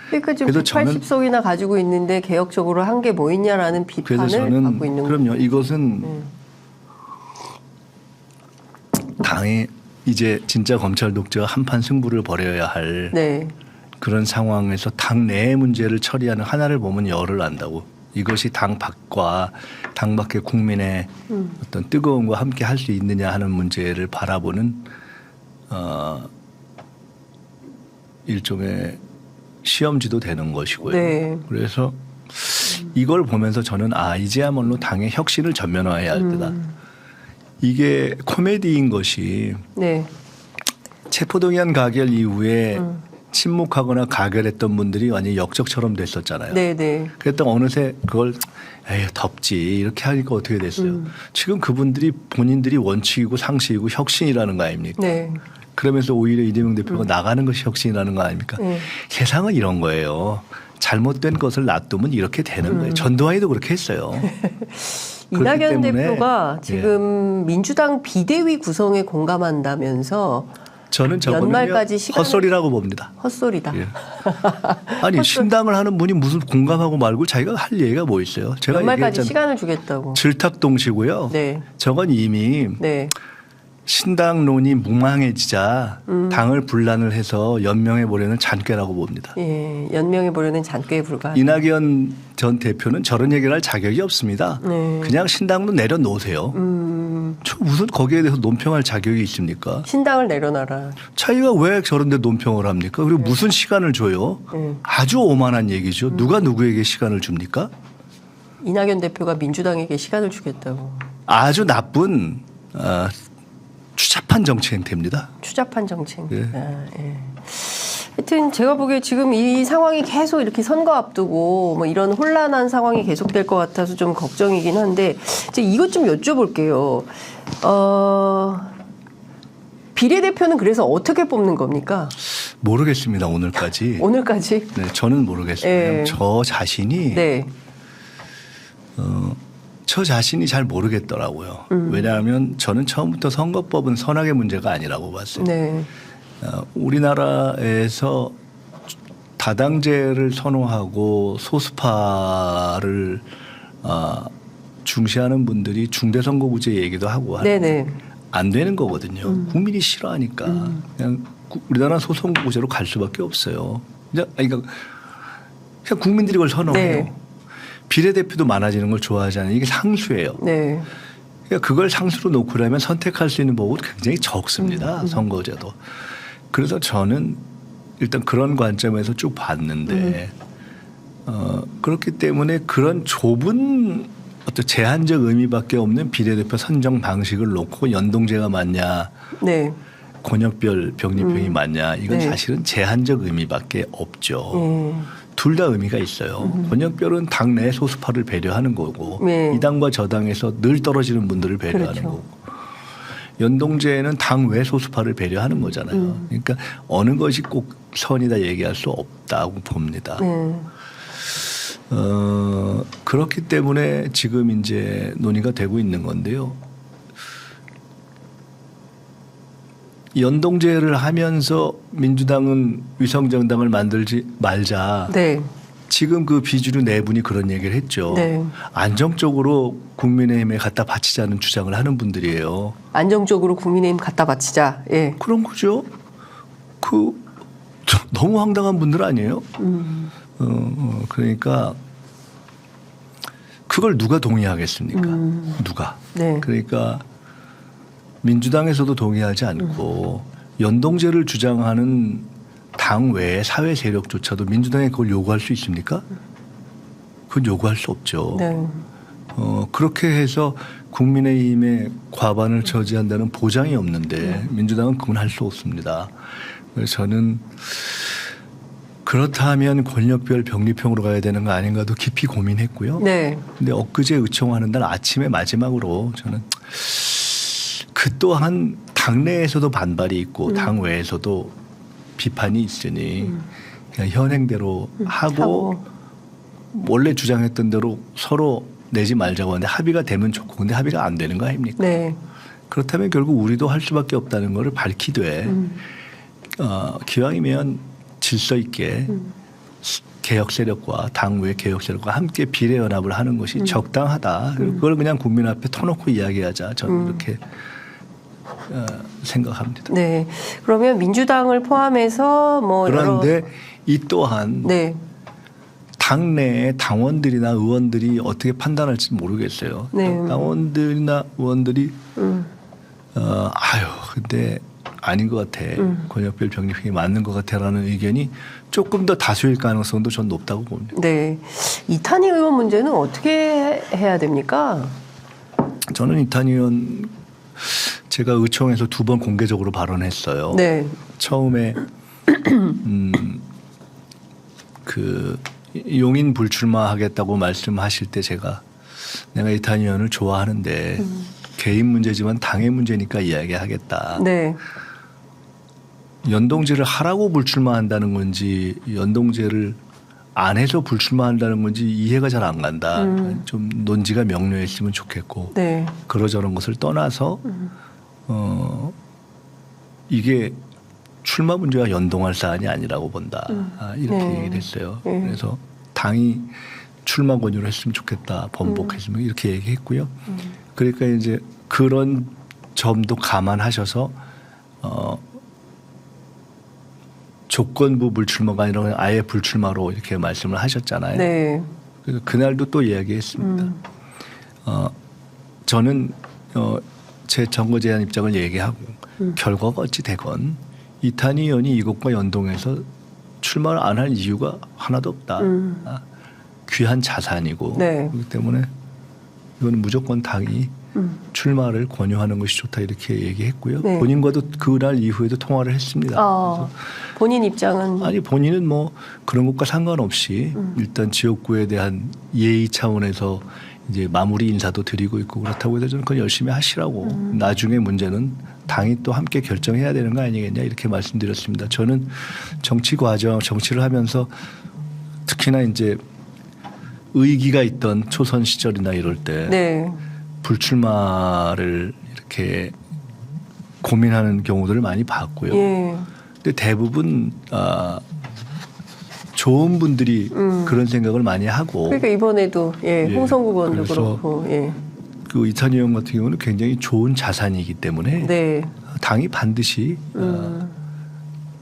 그러니까 지금 그래서 저는 180석이나 가지고 있는데 개혁적으로 한 게 뭐 있냐라는 그래서 비판을 저는 받고 있는 거죠. 그럼요. 이것은 당이 이제 진짜 검찰 독재와 한판 승부를 벌여야 할 네. 그런 상황에서 당 내의 문제를 처리하는 하나를 보면 열을 안다고. 이것이 당 밖과 당 밖의 국민의 어떤 뜨거움과 함께 할 수 있느냐 하는 문제를 바라보는 일종의 시험지도 되는 것이고요. 네. 그래서 이걸 보면서 저는 이제야말로 당의 혁신을 전면화해야 할 때다. 이게 코미디인 것이 네. 체포동의안 가결 이후에 침묵하거나 가결했던 분들이 완전히 역적처럼 됐었잖아요. 네. 네. 그랬다가 어느새 그걸 에이 덥지 이렇게 하니까 어떻게 됐어요. 지금 그분들이 본인들이 원칙이고 상식이고 혁신이라는 거 아닙니까. 네. 그러면서 오히려 이재명 대표가 나가는 것이 혁신이라는 거 아닙니까. 네. 세상은 이런 거예요. 잘못된 것을 놔두면 이렇게 되는 거예요. 전두환이도 그렇게 했어요. 이낙연 때문에 대표가 지금 민주당 비대위 구성에 공감한다면서 저는 저거는 연말까지 시간을- 헛소리라고 봅니다. 헛소리다. 예. 아니 신당을 하는 분이 무슨 공감하고 말고 자기가 할 얘기가 뭐 있어요. 제가 연말까지 얘기했잖아요. 시간을 주겠다고. 질탁동시고요. 네. 저건 이미 네. 신당론이 무망해지자 당을 분란을 해서 연명해 보려는 잔꾀라고 봅니다. 예. 연명해 보려는 잔꾀에 불과하다. 이낙연 전 대표는 저런 얘기를 할 자격이 없습니다. 네. 그냥 신당론 내려놓으세요. 저 무슨 거기에 대해서 논평할 자격이 있습니까? 신당을 내려놔라. 자기가 왜 저런 데 논평을 합니까? 그리고 무슨 시간을 줘요? 아주 오만한 얘기죠. 누가 누구에게 시간을 줍니까? 이낙연 대표가 민주당에게 시간을 주겠다고. 아주 나쁜 추잡한 정치 행태입니다. 추잡한 정책. 예. 예. 하여튼 제가 보기에 지금 이 상황이 계속 이렇게 선거 앞두고 뭐 이런 혼란한 상황이 계속될 것 같아서 좀 걱정이긴 한데 이제 이것 좀 여쭤볼게요. 비례대표는 그래서 어떻게 뽑는 겁니까? 모르겠습니다. 오늘까지. 오늘까지? 네, 저는 모르겠어요. 예. 저 자신이 네. 저 자신이 잘 모르겠더라고요. 왜냐하면 저는 처음부터 선거법은 선악의 문제가 아니라고 봤어요. 네. 우리나라에서 다당제를 선호하고 소수파를 중시하는 분들이 중대선거구제 얘기도 하고 네네. 안 되는 거거든요. 국민이 싫어하니까 그냥 우리나라 소선거구제로 갈 수밖에 없어요. 그러니까 국민들이 그걸 선호해요. 네. 비례대표도 많아지는 걸 좋아하지 않아요. 이게 상수예요. 네. 그러니까 그걸 상수로 놓고 나면 선택할 수 있는 법은 굉장히 적습니다. 선거제도. 그래서 저는 일단 그런 관점에서 쭉 봤는데 그렇기 때문에 그런 좁은 어떤 제한적 의미밖에 없는 비례대표 선정 방식을 놓고 연동제가 맞냐 네. 권역별 병립형이 맞냐 이건 네. 사실은 제한적 의미밖에 없죠. 둘 다 의미가 있어요. 권역별은 당내 소수파를 배려하는 거고 네. 이 당과 저 당에서 늘 떨어지는 분들을 배려하는 그렇죠. 거고 연동제는 당 외 소수파를 배려하는 거잖아요. 그러니까 어느 것이 꼭 선이다 얘기할 수 없다고 봅니다. 그렇기 때문에 지금 이제 논의가 되고 있는 건데요. 연동제를 하면서 민주당은 위성정당을 만들지 말자. 네. 지금 그 비주류 네 분이 그런 얘기를 했죠. 네. 안정적으로 국민의힘에 갖다 바치자는 주장을 하는 분들이에요. 안정적으로 국민의힘 갖다 바치자. 예. 그런 거죠. 너무 황당한 분들 아니에요? 그러니까 그걸 누가 동의하겠습니까? 누가? 네. 그러니까 민주당에서도 동의하지 않고 연동제를 주장하는 당 외의 사회 세력조차도 민주당에 그걸 요구할 수 있습니까? 그건 요구할 수 없죠. 네. 그렇게 해서 국민의힘의 과반을 저지한다는 보장이 없는데 민주당은 그건 할 수 없습니다. 그래서 저는 그렇다면 권력별 병립형으로 가야 되는 거 아닌가도 깊이 고민했고요. 네. 근데 엊그제 의총하는 날 아침에 마지막으로 저는 그 또한 당내에서도 반발이 있고 당 외에서도 비판이 있으니 그냥 현행대로 하고 원래 주장했던 대로 서로 내지 말자고 하는데 합의가 되면 좋고 근데 합의가 안 되는 거 아닙니까? 네. 그렇다면 결국 우리도 할 수밖에 없다는 것을 밝히되 기왕이면 질서 있게 개혁 세력과 당 외 개혁 세력과 함께 비례 연합을 하는 것이 적당하다. 그걸 그냥 국민 앞에 터놓고 이야기하자. 저는 이렇게 생각합니다. 네. 그러면 민주당을 포함해서 뭐 그런데 이 또한 네. 당내 당원들이나 의원들이 어떻게 판단할지 모르겠어요. 네. 당원들이나 의원들이 근데 아닌 것 같아. 권역별 병립형이 맞는 것 같아라는 의견이 조금 더 다수일 가능성도 전 높다고 봅니다. 네. 이탄희 의원 문제는 어떻게 해야 됩니까? 저는 이탄희 의원 제가 의총에서 2번 공개적으로 발언했어요. 네. 처음에 그 용인 불출마하겠다고 말씀하실 때 제가 내가 이탄희 의원을 좋아하는데 개인 문제지만 당의 문제니까 이야기하겠다. 네. 연동제를 하라고 불출마한다는 건지 연동제를 안 해서 불출마한다는 건지 이해가 잘 안 간다. 좀 논지가 명료했으면 좋겠고 네. 그러저런 것을 떠나서 이게 출마 문제와 연동할 사안이 아니라고 본다. 이렇게 네. 얘기를 했어요. 그래서 당이 출마 권유를 했으면 좋겠다. 번복했으면 이렇게 얘기했고요. 그러니까 이제 그런 점도 감안하셔서 조건부 불출마가 아니라 그냥 아예 불출마로 이렇게 말씀을 하셨잖아요. 네. 그래서 그날도 또 이야기했습니다. 저는 제 선거 제안 입장을 얘기하고 결과가 어찌 되건 이탄희 의원이 이것과 연동해서 출마를 안 할 이유가 하나도 없다. 귀한 자산이고 네. 그렇기 때문에 이거는 무조건 당이 출마를 권유하는 것이 좋다 이렇게 얘기했고요. 네. 본인과도 그날 이후에도 통화를 했습니다. 그래서 본인 입장은 아니 본인은 뭐 그런 것과 상관없이 일단 지역구에 대한 예의 차원에서 이제 마무리 인사도 드리고 있고 그렇다고 해서 저는 그건 열심히 하시라고 나중에 문제는 당이 또 함께 결정해야 되는 거 아니겠냐 이렇게 말씀드렸습니다. 저는 정치 과정 정치를 하면서 특히나 이제 의기가 있던 초선 시절이나 이럴 때 네. 불출마를 이렇게 고민하는 경우들을 많이 봤고요. 예. 근데 대부분 좋은 분들이 그런 생각을 많이 하고 그러니까 이번에도 예, 예. 홍성국 의원도 그래서 그렇고 예. 그 이탄희 의원 같은 경우는 굉장히 좋은 자산이기 때문에 네. 당이 반드시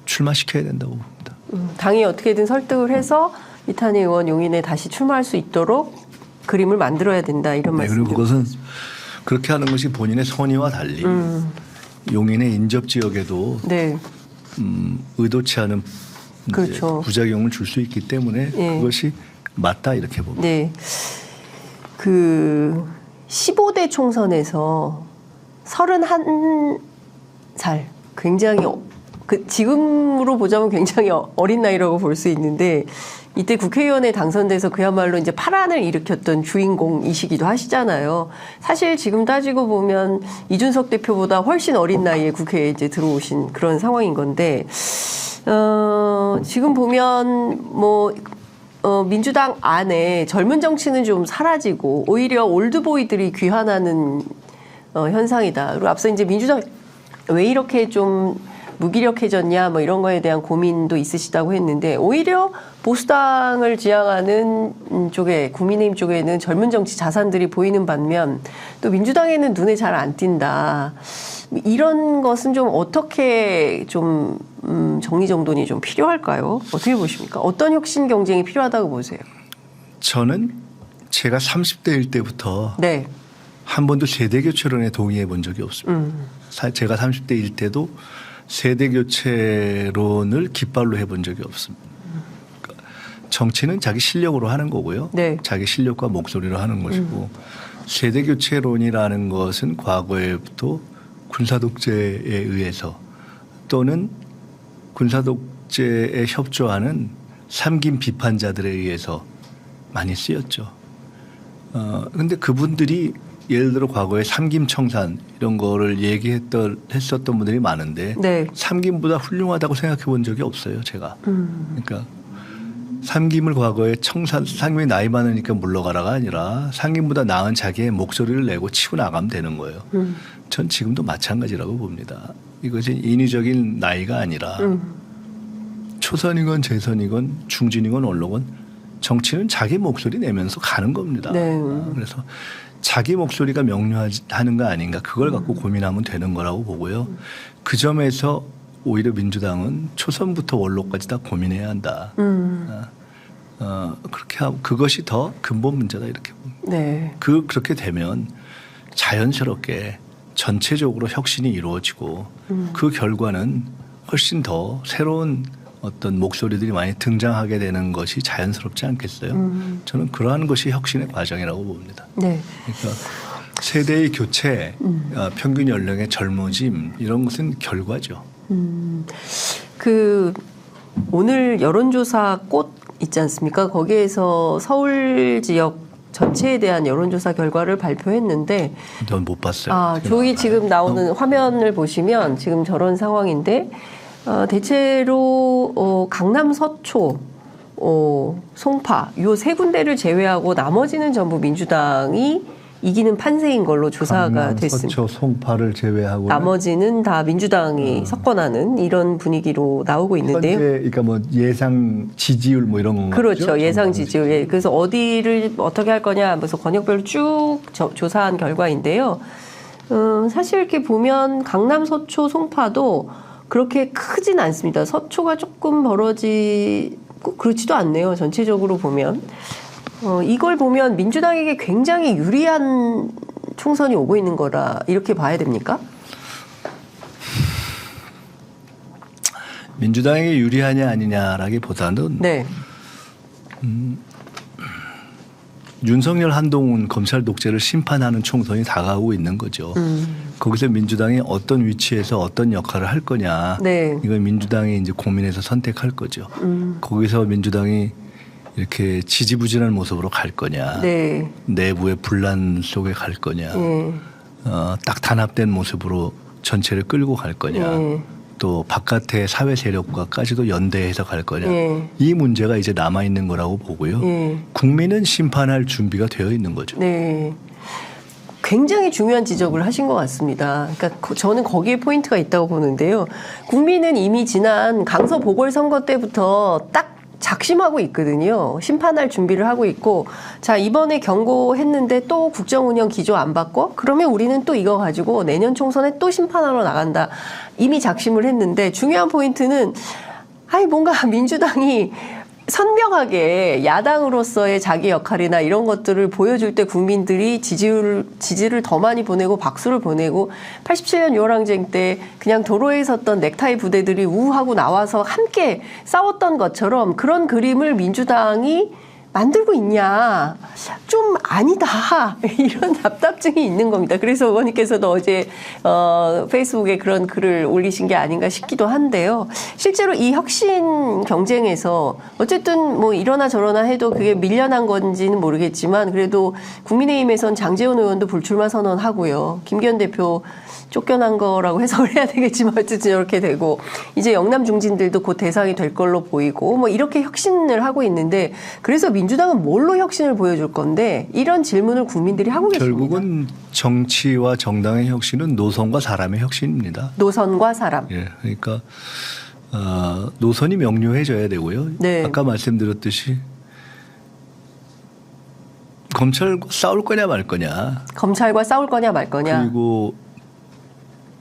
출마시켜야 된다고 봅니다. 당이 어떻게든 설득을 해서 이탄희 의원 용인에 다시 출마할 수 있도록 그림을 만들어야 된다 이런 네, 말씀. 그리고 그것은 그렇게 하는 것이 본인의 선의와 달리 용인의 인접 지역에도 네. 의도치 않은 이제 그렇죠. 부작용을 줄 수 있기 때문에 예. 그것이 맞다 이렇게 봅니다. 네. 그 15대 총선에서 31살 굉장히 그 지금으로 보자면 굉장히 어린 나이라고 볼 수 있는데 이때 국회의원에 당선돼서 그야말로 이제 파란을 일으켰던 주인공이시기도 하시잖아요. 사실 지금 따지고 보면 이준석 대표보다 훨씬 어린 나이에 국회에 이제 들어오신 그런 상황인 건데 지금 보면 뭐 민주당 안에 젊은 정치는 좀 사라지고 오히려 올드보이들이 귀환하는 현상이다. 그리고 앞서 이제 민주당 왜 이렇게 좀 무기력해졌냐 뭐 이런 거에 대한 고민도 있으시다고 했는데 오히려 보수당을 지향하는 쪽에 국민의힘 쪽에는 젊은 정치 자산들이 보이는 반면 또 민주당에는 눈에 잘 안 띈다. 이런 것은 좀 어떻게 좀 정리정돈이 좀 필요할까요? 어떻게 보십니까? 어떤 혁신 경쟁이 필요하다고 보세요? 저는 제가 30대일 때부터 네. 한 번도 세대교체론에 동의해 본 적이 없습니다. 제가 30대일 때도 세대교체론을 깃발로 해본 적이 없습니다. 정치는 자기 실력으로 하는 거고요. 네. 자기 실력과 목소리로 하는 것이고 세대교체론이라는 것은 과거에부터 군사독재에 의해서 또는 군사독재에 협조하는 삼김 비판자들에 의해서 많이 쓰였죠. 그런데 그분들이 예를 들어 과거에 삼김청산 이런 거를 했었던 분들이 많은데 네. 삼김보다 훌륭하다고 생각해 본 적이 없어요. 제가. 그러니까 삼김을 과거에 삼김이 나이 많으니까 물러가라가 아니라 삼김보다 나은 자기의 목소리를 내고 치고 나가면 되는 거예요. 전 지금도 마찬가지라고 봅니다. 이것이 인위적인 나이가 아니라 초선이건 재선이건 중진이건 언론이건 정치는 자기 목소리 내면서 가는 겁니다. 네. 그래서 자기 목소리가 명료하는 거 아닌가 그걸 갖고 고민하면 되는 거라고 보고요. 그 점에서 오히려 민주당은 초선부터 원로까지 다 고민해야 한다. 그렇게 하고 그것이 더 근본 문제다 이렇게 봅니다. 네. 그렇게 되면 자연스럽게 전체적으로 혁신이 이루어지고 그 결과는 훨씬 더 새로운 어떤 목소리들이 많이 등장하게 되는 것이 자연스럽지 않겠어요? 저는 그러한 것이 혁신의 과정이라고 봅니다. 네. 그러니까 세대의 교체, 평균 연령의 젊어짐 이런 것은 결과죠. 그 오늘 여론조사 꽃 있지 않습니까? 거기에서 서울 지역 전체에 대한 여론조사 결과를 발표했는데 전 못 봤어요. 저기 지금 나오는 화면을 보시면 지금 저런 상황인데 대체로 강남 서초, 송파 요 세 군데를 제외하고 나머지는 전부 민주당이 이기는 판세인 걸로 조사가 됐습니다. 서초, 송파를 제외하고 나머지는 다 민주당이 석권하는 이런 분위기로 나오고 있는데요. 현재 그러니까 뭐 예상 지지율 뭐 이런 거 그렇죠. 예상 지지율. 예. 그래서 어디를 어떻게 할 거냐 하면서 권역별로 쭉 조사한 결과인데요. 사실 이렇게 보면 강남, 서초, 송파도 그렇게 크진 않습니다. 서초가 조금 벌어지고 그렇지도 않네요. 전체적으로 보면. 이걸 보면 민주당에게 굉장히 유리한 총선이 오고 있는 거라 이렇게 봐야 됩니까? 민주당에게 유리하냐 아니냐라기보다는 네. 윤석열 한동훈 검찰 독재를 심판하는 총선이 다가오고 있는 거죠. 거기서 민주당이 어떤 위치에서 어떤 역할을 할 거냐. 네. 이건 민주당이 이제 고민해서 선택할 거죠. 거기서 민주당이 이렇게 지지부진한 모습으로 갈 거냐. 네. 내부의 분란 속에 갈 거냐. 네. 딱 단합된 모습으로 전체를 끌고 갈 거냐. 네. 또 바깥의 사회 세력과까지도 연대해서 갈 거냐. 네. 이 문제가 이제 남아 있는 거라고 보고요. 네. 국민은 심판할 준비가 되어 있는 거죠. 네. 굉장히 중요한 지적을 하신 것 같습니다. 그러니까 저는 거기에 포인트가 있다고 보는데요. 국민은 이미 지난 강서 보궐선거 때부터 딱 작심하고 있거든요. 심판할 준비를 하고 있고, 자, 이번에 경고했는데 또 국정운영 기조 안 바꿔? 그러면 우리는 또 이거 가지고 내년 총선에 또 심판하러 나간다. 이미 작심을 했는데 중요한 포인트는 뭔가 민주당이 선명하게 야당으로서의 자기 역할이나 이런 것들을 보여줄 때 국민들이 지지를 더 많이 보내고 박수를 보내고 87년 6월 항쟁 때 그냥 도로에 섰던 넥타이 부대들이 우하고 나와서 함께 싸웠던 것처럼 그런 그림을 민주당이 만들고 있냐. 좀 아니다. 이런 답답증이 있는 겁니다. 그래서 의원님께서도 어제 페이스북에 그런 글을 올리신 게 아닌가 싶기도 한데요. 실제로 이 혁신 경쟁에서 어쨌든 뭐 이러나 저러나 해도 그게 밀려난 건지는 모르겠지만 그래도 국민의힘에선 장제원 의원도 불출마 선언하고요. 김기현 대표 쫓겨난 거라고 해석을 해야 되겠지만 어쨌든 이렇게 되고 이제 영남 중진들도 곧 대상이 될 걸로 보이고 뭐 이렇게 혁신을 하고 있는데 그래서 민주당은 뭘로 혁신을 보여줄 건데 이런 질문을 국민들이 하고 계십니다. 결국은 정치와 정당의 혁신은 노선과 사람의 혁신입니다. 노선과 사람. 예, 그러니까 노선이 명료해져야 되고요. 네. 아까 말씀드렸듯이 검찰과 싸울 거냐 말 거냐. 검찰과 싸울 거냐 말 거냐. 그리고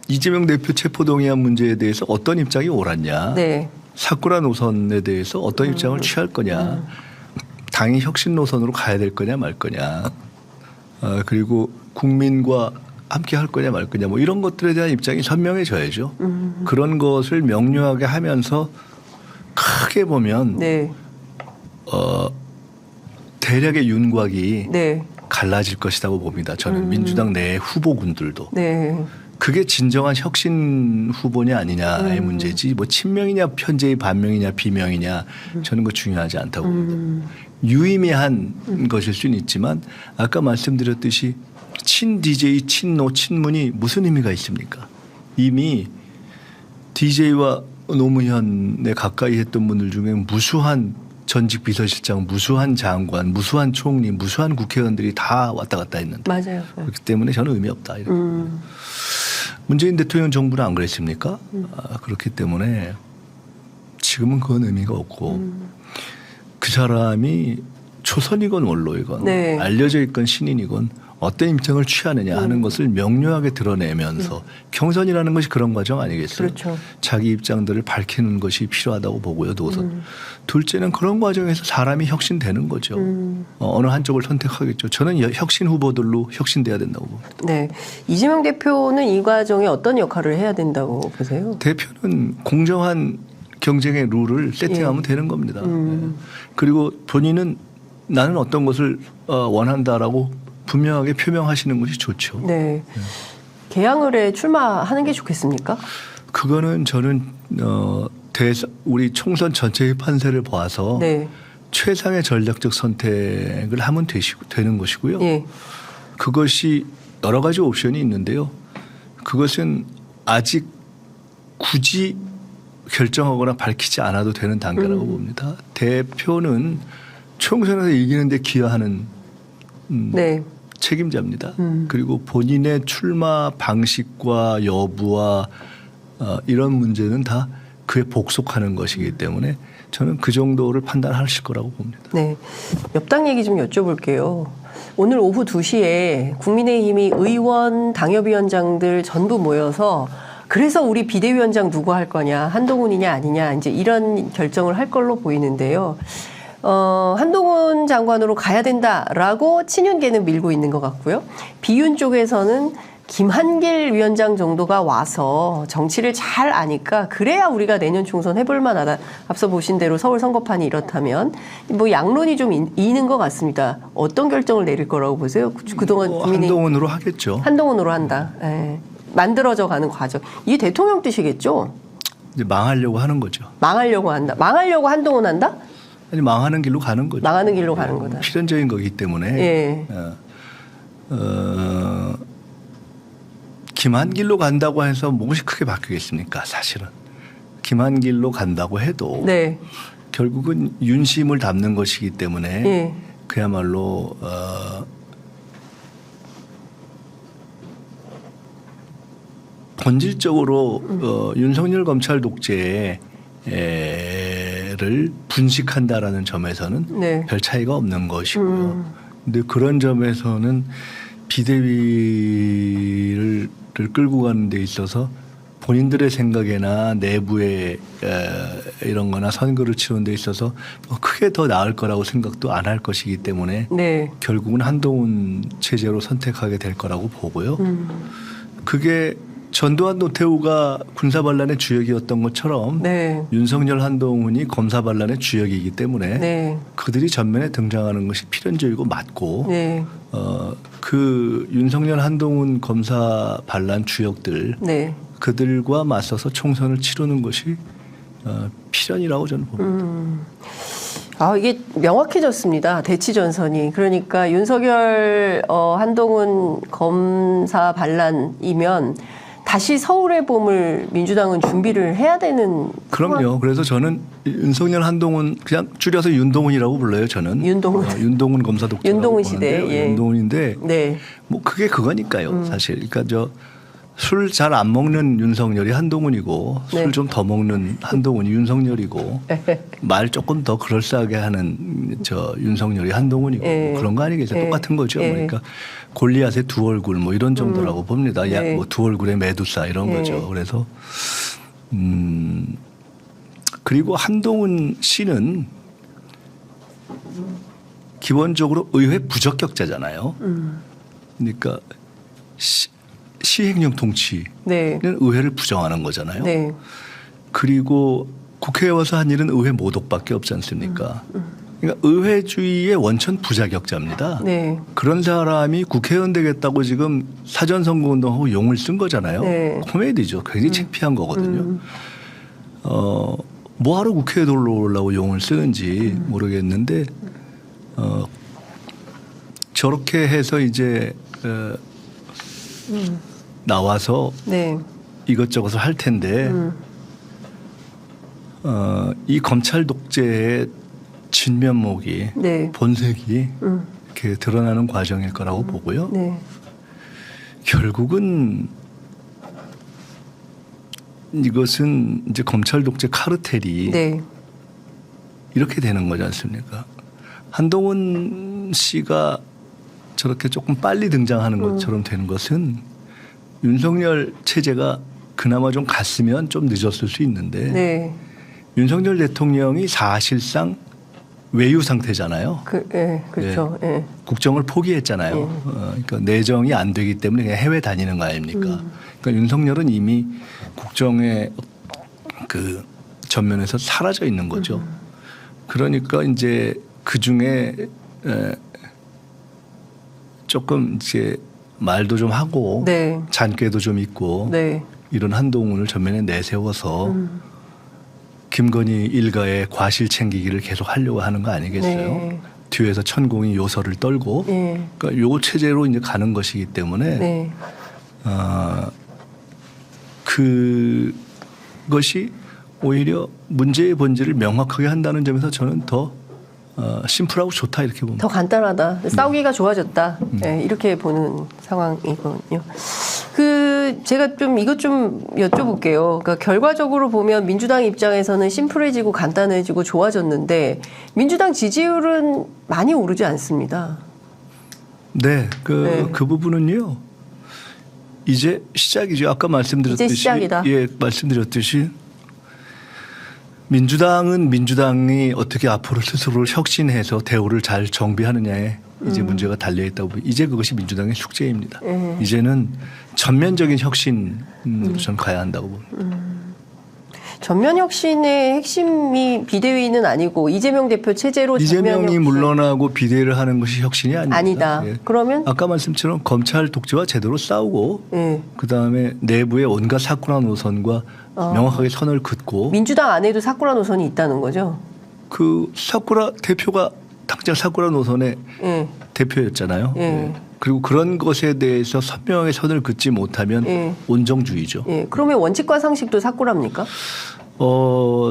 이재명 대표 체포동의안 문제에 대해서 어떤 입장이 옳았냐. 네. 사쿠라 노선에 대해서 어떤 입장을 취할 거냐. 당이 혁신 노선으로 가야 될 거냐 말 거냐. 그리고 국민과 함께 할 거냐 말 거냐. 뭐 이런 것들에 대한 입장이 선명해져야죠. 그런 것을 명료하게 하면서 크게 보면 네. 대략의 윤곽이 네. 갈라질 것이라고 봅니다. 저는 민주당 내 후보군들도. 네. 그게 진정한 혁신 후보냐 아니냐의 문제지 뭐 친명이냐 현재의 반명이냐 비명이냐 저는 그 중요하지 않다고 봅니다. 유의미한 것일 수는 있지만 아까 말씀드렸듯이 친 DJ, 친노, 친문이 무슨 의미가 있습니까? 이미 DJ와 노무현에 가까이 했던 분들 중에 무수한 전직 비서실장, 무수한 장관, 무수한 총리, 무수한 국회의원들이 다 왔다 갔다 했는데 맞아요. 그렇기 때문에 저는 의미 없다. 이렇게. 문재인 대통령 정부는 안 그랬습니까? 그렇기 때문에 지금은 그건 의미가 없고 그 사람이 초선이건 원로이건 네. 알려져 있건 신인이건 어떤 입장을 취하느냐 하는 것을 명료하게 드러내면서 경선이라는 것이 그런 과정 아니겠어요? 그렇죠. 자기 입장들을 밝히는 것이 필요하다고 보고요. 노선. 둘째는 그런 과정에서 사람이 혁신되는 거죠. 어느 한쪽을 선택하겠죠. 저는 혁신 후보들로 혁신돼야 된다고 봅니다. 네. 이재명 대표는 이 과정에 어떤 역할을 해야 된다고 보세요? 대표는 공정한 경쟁의 룰을 세팅하면 되는 겁니다. 네. 그리고 본인은 나는 어떤 것을 원한다라고 분명하게 표명하시는 것이 좋죠. 네. 개항을에 출마하는 게 좋겠습니까? 그거는 저는 우리 총선 전체의 판세를 봐서 네. 최상의 전략적 선택을 하면 되는 것이고요. 예. 그것이 여러 가지 옵션이 있는데요. 그것은 아직 굳이 결정하거나 밝히지 않아도 되는 단계라고 봅니다. 대표는 총선에서 이기는 데 기여하는 네. 책임자입니다. 그리고 본인의 출마 방식과 여부와 이런 문제는 다 그에 복속하는 것이기 때문에 저는 그 정도를 판단하실 거라고 봅니다. 네. 옆당 얘기 좀 여쭤볼게요. 오늘 오후 2시에 국민의힘이 의원, 당협위원장들 전부 모여서 그래서 우리 비대위원장 누구 할 거냐, 한동훈이냐 아니냐 이제 이런 결정을 할 걸로 보이는데요. 한동훈 장관으로 가야 된다라고 친윤계는 밀고 있는 것 같고요. 비윤 쪽에서는 김한길 위원장 정도가 와서 정치를 잘 아니까 그래야 우리가 내년 총선 해볼 만하다. 앞서 보신 대로 서울 선거판이 이렇다면 뭐 양론이 좀 있는 것 같습니다. 어떤 결정을 내릴 거라고 보세요? 그동안 국민이 한동훈으로 하겠죠. 한동훈으로 한다. 예. 만들어져 가는 과정. 이게 대통령 뜻이겠죠? 이제 망하려고 하는 거죠. 망하려고 한다. 망하려고 한동훈 한다? 아니 망하는 길로 가는 거죠. 망하는 길로 가는 거다. 필연적인 거기 때문에 예. 김한길로 간다고 해서 무엇이 크게 바뀌겠습니까? 사실은 김한길로 간다고 해도 네. 결국은 윤심을 담는 것이기 때문에 예. 그야말로 본질적으로 윤석열 검찰 독재를 분식한다라는 점에서는 네. 별 차이가 없는 것이고요. 근데 그런 점에서는 비대위를 끌고 가는 데 있어서 본인들의 생각에나 내부에 이런 거나 선거를 치르는 데 있어서 뭐 크게 더 나을 거라고 생각도 안 할 것이기 때문에 네. 결국은 한동훈 체제로 선택하게 될 거라고 보고요. 그게 전두환 노태우가 군사 반란의 주역이었던 것처럼 네. 윤석열 한동훈이 검사 반란의 주역이기 때문에 네. 그들이 전면에 등장하는 것이 필연적이고 맞고 네. 그 윤석열 한동훈 검사 반란 주역들 네. 그들과 맞서서 총선을 치르는 것이 필연이라고 저는 봅니다. 아, 이게 명확해졌습니다. 대치 전선이. 그러니까 윤석열 한동훈 검사 반란이면 다시 서울의 봄을 민주당은 준비를 해야 되는 그럼요. 그래서 저는 윤석열 한동훈 그냥 줄여서 윤동훈이라고 불러요. 저는 윤동훈. 윤동훈 검사 독재 윤동훈 시대. 예. 윤동훈인데 네. 뭐 그게 그거니까요. 사실 그러니까 저 술 잘 안 먹는 윤석열이 한동훈이고 네. 술 좀 더 먹는 한동훈이 윤석열이고 말 조금 더 그럴싸하게 하는 저 윤석열이 한동훈이고 예. 뭐 그런 거 아니겠어요? 예. 똑같은 거죠. 예. 그러니까 골리앗의 두 얼굴 뭐 이런 정도라고 봅니다. 예. 뭐 두 얼굴의 메두사 이런 예. 거죠. 그래서 그리고 한동훈 씨는 기본적으로 의회 부적격자잖아요. 그러니까 시행령 통치는 네. 의회를 부정하는 거잖아요. 네. 그리고 국회에 와서 한 일은 의회 모독밖에 없지 않습니까? 그러니까 의회주의의 원천 부자격자입니다. 네. 그런 사람이 국회의원 되겠다고 지금 사전선거운동하고 용을 쓴 거잖아요. 네. 코미디죠. 굉장히 창피한 거거든요. 뭐하러 국회에 들어오려고 용을 쓰는지 모르겠는데 저렇게 해서 이제 나와서 네. 이것저것을 할 텐데 이 검찰 독재의 진면목이 네. 본색이 이렇게 드러나는 과정일 거라고 보고요. 네. 결국은 이것은 이제 검찰 독재 카르텔이 네. 이렇게 되는 거지 않습니까? 한동훈 씨가 저렇게 조금 빨리 등장하는 것처럼 되는 것은 윤석열 체제가 그나마 좀 갔으면 좀 늦었을 수 있는데 네. 윤석열 대통령이 사실상 외유 상태잖아요. 예, 그렇죠. 예. 국정을 포기했잖아요. 그러니까 내정이 안 되기 때문에 그냥 해외 다니는 거 아닙니까? 그러니까 윤석열은 이미 국정의 그 전면에서 사라져 있는 거죠. 그러니까 이제 그 중에 조금 이제 말도 좀 하고 네. 잔꾀도 좀 있고 네. 이런 한동훈을 전면에 내세워서 김건희 일가의 과실 챙기기를 계속 하려고 하는 거 아니겠어요? 네. 뒤에서 천공이 요설을 떨고 네. 그러니까 요 체제로 이제 가는 것이기 때문에 네. 그것이 오히려 문제의 본질을 명확하게 한다는 점에서 저는 더 심플하고 좋다 이렇게 봅니다. 더 간단하다. 싸우기가 좋아졌다. 네, 이렇게 보는 상황이거든요. 제가 좀 이것 좀 여쭤볼게요. 그러니까 결과적으로 보면 민주당 입장에서는 심플해지고 간단해지고 좋아졌는데 민주당 지지율은 많이 오르지 않습니다. 네, 그 부분은요. 이제 시작이죠. 아까 말씀드렸듯이 이제 시작이다. 예, 말씀드렸듯이 민주당이 어떻게 앞으로 스스로를 혁신해서 대우를 잘 정비하느냐에 이제 문제가 달려 있다고 이제 그것이 민주당의 숙제입니다. 이제는 전면적인 혁신으로 저는 가야 한다고 봅니다. 전면 혁신의 핵심이 비대위는 아니고 이재명 대표 체제로 이재명이 물러나고 비대위를 하는 것이 혁신이 아닙니다. 아니다. 예. 그러면 아까 말씀처럼 검찰 독재와 제대로 싸우고 예. 그다음에 내부의 온갖 사쿠라 노선과 명확하게 선을 긋고 민주당 안에도 사쿠라 노선이 있다는 거죠. 그 사쿠라 대표가 당장 사쿠라 노선의 예. 대표였잖아요. 예. 예. 그리고 그런 것에 대해서 선명하게 선을 긋지 못하면 예. 온정주의죠. 예. 그러면 원칙과 상식도 사쿠라입니까?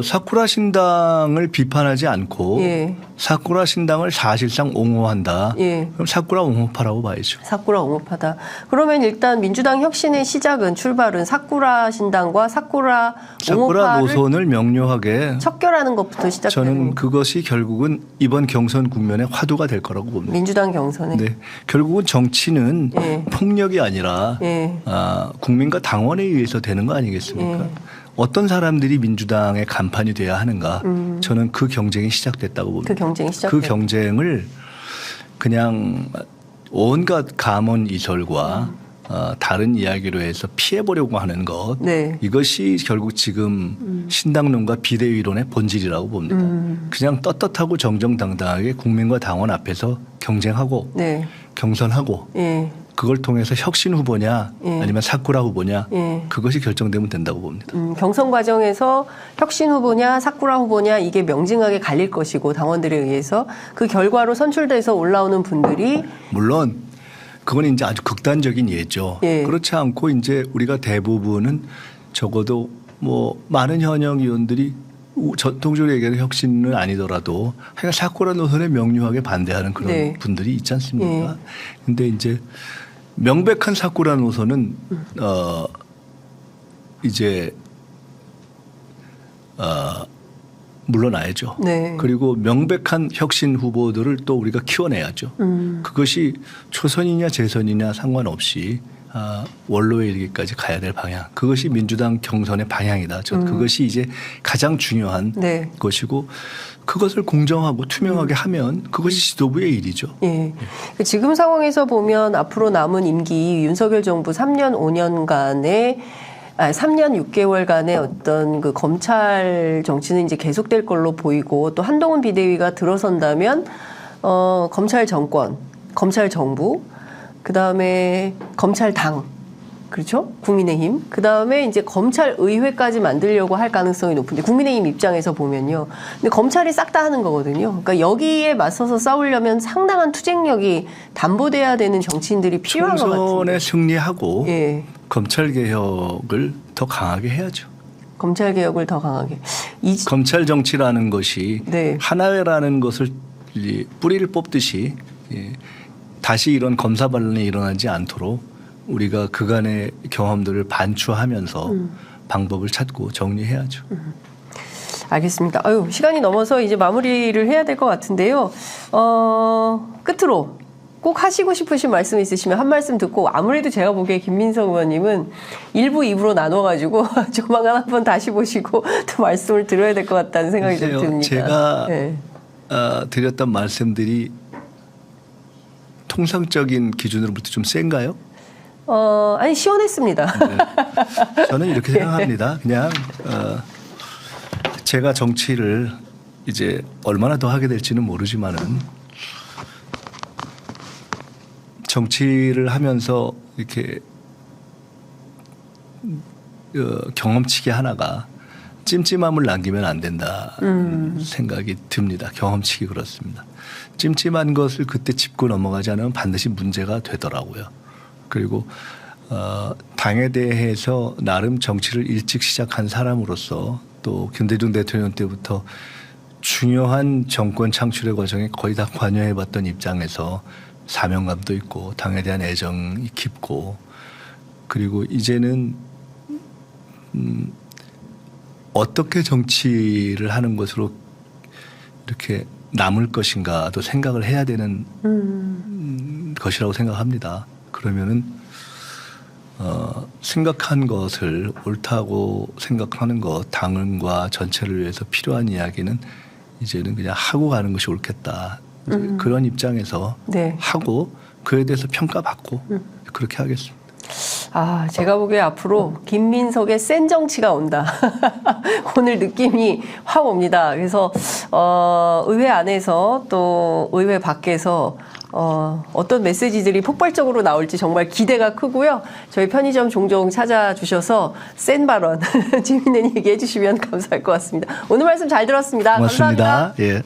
사쿠라 신당을 비판하지 않고 예. 사쿠라 신당을 사실상 옹호한다. 예. 그럼 사쿠라 옹호파라고 봐야죠. 사쿠라 옹호파다. 그러면 일단 민주당 혁신의 시작은 출발은 사쿠라 신당과 사쿠라 사쿠라 옹호파를 노선을 명료하게 척결하는 것부터 시작되는 저는 그것이 결국은 이번 경선 국면의 화두가 될 거라고 봅니다. 민주당 경선에. 네. 결국은 정치는 예. 폭력이 아니라 예. 국민과 당원에 의해서 되는 거 아니겠습니까? 예. 어떤 사람들이 민주당의 간판이 돼야 하는가? 저는 그 경쟁이 시작됐다고 봅니다. 그 경쟁이 그 시작됐다. 경쟁을 그냥 온갖 감언 이설과 다른 이야기로 해서 피해보려고 하는 것. 네. 이것이 결국 지금 신당론과 비대위론의 본질이라고 봅니다. 그냥 떳떳하고 정정당당하게 국민과 당원 앞에서 경쟁하고 네. 경선하고 예. 그걸 통해서 혁신 후보냐 예. 아니면 사쿠라 후보냐 예. 그것이 결정되면 된다고 봅니다. 경선 과정에서 혁신 후보냐 사쿠라 후보냐 이게 명징하게 갈릴 것이고 당원들에 의해서 그 결과로 선출돼서 올라오는 분들이 물론 그건 이제 아주 극단적인 예죠. 예. 그렇지 않고 이제 우리가 대부분은 적어도 뭐 많은 현역 의원들이 전통적으로 얘기하는 혁신은 아니더라도 하여간 사쿠라 노선에 명료하게 반대하는 그런 네. 분들이 있지 않습니까? 예. 근데 이제 명백한 사쿠라 노선은 이제 물러나야죠. 네. 그리고 명백한 혁신 후보들을 또 우리가 키워내야죠. 그것이 초선이냐 재선이냐 상관없이 원로에 이르기까지 가야 될 방향. 그것이 민주당 경선의 방향이다. 저는 그것이 이제 가장 중요한 네. 것이고 그것을 공정하고 투명하게 하면 그것이 지도부의 일이죠. 예. 지금 상황에서 보면 앞으로 남은 임기 윤석열 정부 3년 5년간의 3년 6개월간의 어떤 그 검찰 정치는 이제 계속될 걸로 보이고 또 한동훈 비대위가 들어선다면 검찰 정권, 검찰 정부, 그 다음에 검찰당, 그렇죠? 국민의힘. 그 다음에 이제 검찰의회까지 만들려고 할 가능성이 높은데 국민의힘 입장에서 보면요. 근데 검찰이 싹 다 하는 거거든요. 그러니까 여기에 맞서서 싸우려면 상당한 투쟁력이 담보돼야 되는 정치인들이 필요한 것 같은데. 총선에 승리하고 예. 검찰 개혁을 더 강하게 해야죠. 검찰 개혁을 더 강하게. 검찰 정치라는 것이 네. 하나회라는 것을 뿌리를 뽑듯이 다시 이런 검사 반란이 일어나지 않도록 우리가 그간의 경험들을 반추하면서 방법을 찾고 정리해야죠. 알겠습니다. 아유, 시간이 넘어서 이제 마무리를 해야 될 것 같은데요. 끝으로 꼭 하시고 싶으신 말씀 있으시면 한 말씀 듣고 아무래도 제가 보기에 김민석 의원님은 1부, 2부로 나눠가지고 조만간 한번 다시 보시고 또 말씀을 들어야 될 것 같다는 생각이 좀 듭니다. 제가 네. 드렸던 말씀들이 통상적인 기준으로부터 좀 센가요? 아니 시원했습니다. 네. 저는 이렇게 생각합니다. 그냥 제가 정치를 이제 얼마나 더 하게 될지는 모르지만은 정치를 하면서 이렇게 경험치기 하나가 찜찜함을 남기면 안 된다 생각이 듭니다. 경험치기 그렇습니다. 찜찜한 것을 그때 짚고 넘어가지 않으면 반드시 문제가 되더라고요. 그리고 당에 대해서 나름 정치를 일찍 시작한 사람으로서 또 김대중 대통령 때부터 중요한 정권 창출의 과정에 거의 다 관여해봤던 입장에서 사명감도 있고 당에 대한 애정이 깊고 그리고 이제는 어떻게 정치를 하는 것으로 이렇게 남을 것인가도 생각을 해야 되는 것이라고 생각합니다. 그러면은 생각한 것을 옳다고 생각하는 것, 당과 전체를 위해서 필요한 이야기는 이제는 그냥 하고 가는 것이 옳겠다. 그런 입장에서 네. 하고 그에 대해서 평가받고 그렇게 하겠습니다. 제가 보기에 앞으로 김민석의 센 정치가 온다. 오늘 느낌이 확 옵니다. 그래서 의회 안에서 또 의회 밖에서 어떤 메시지들이 폭발적으로 나올지 정말 기대가 크고요. 저희 편의점 종종 찾아주셔서 센 발언, 재밌는 얘기 해주시면 감사할 것 같습니다. 오늘 말씀 잘 들었습니다. 고맙습니다. 감사합니다. 예.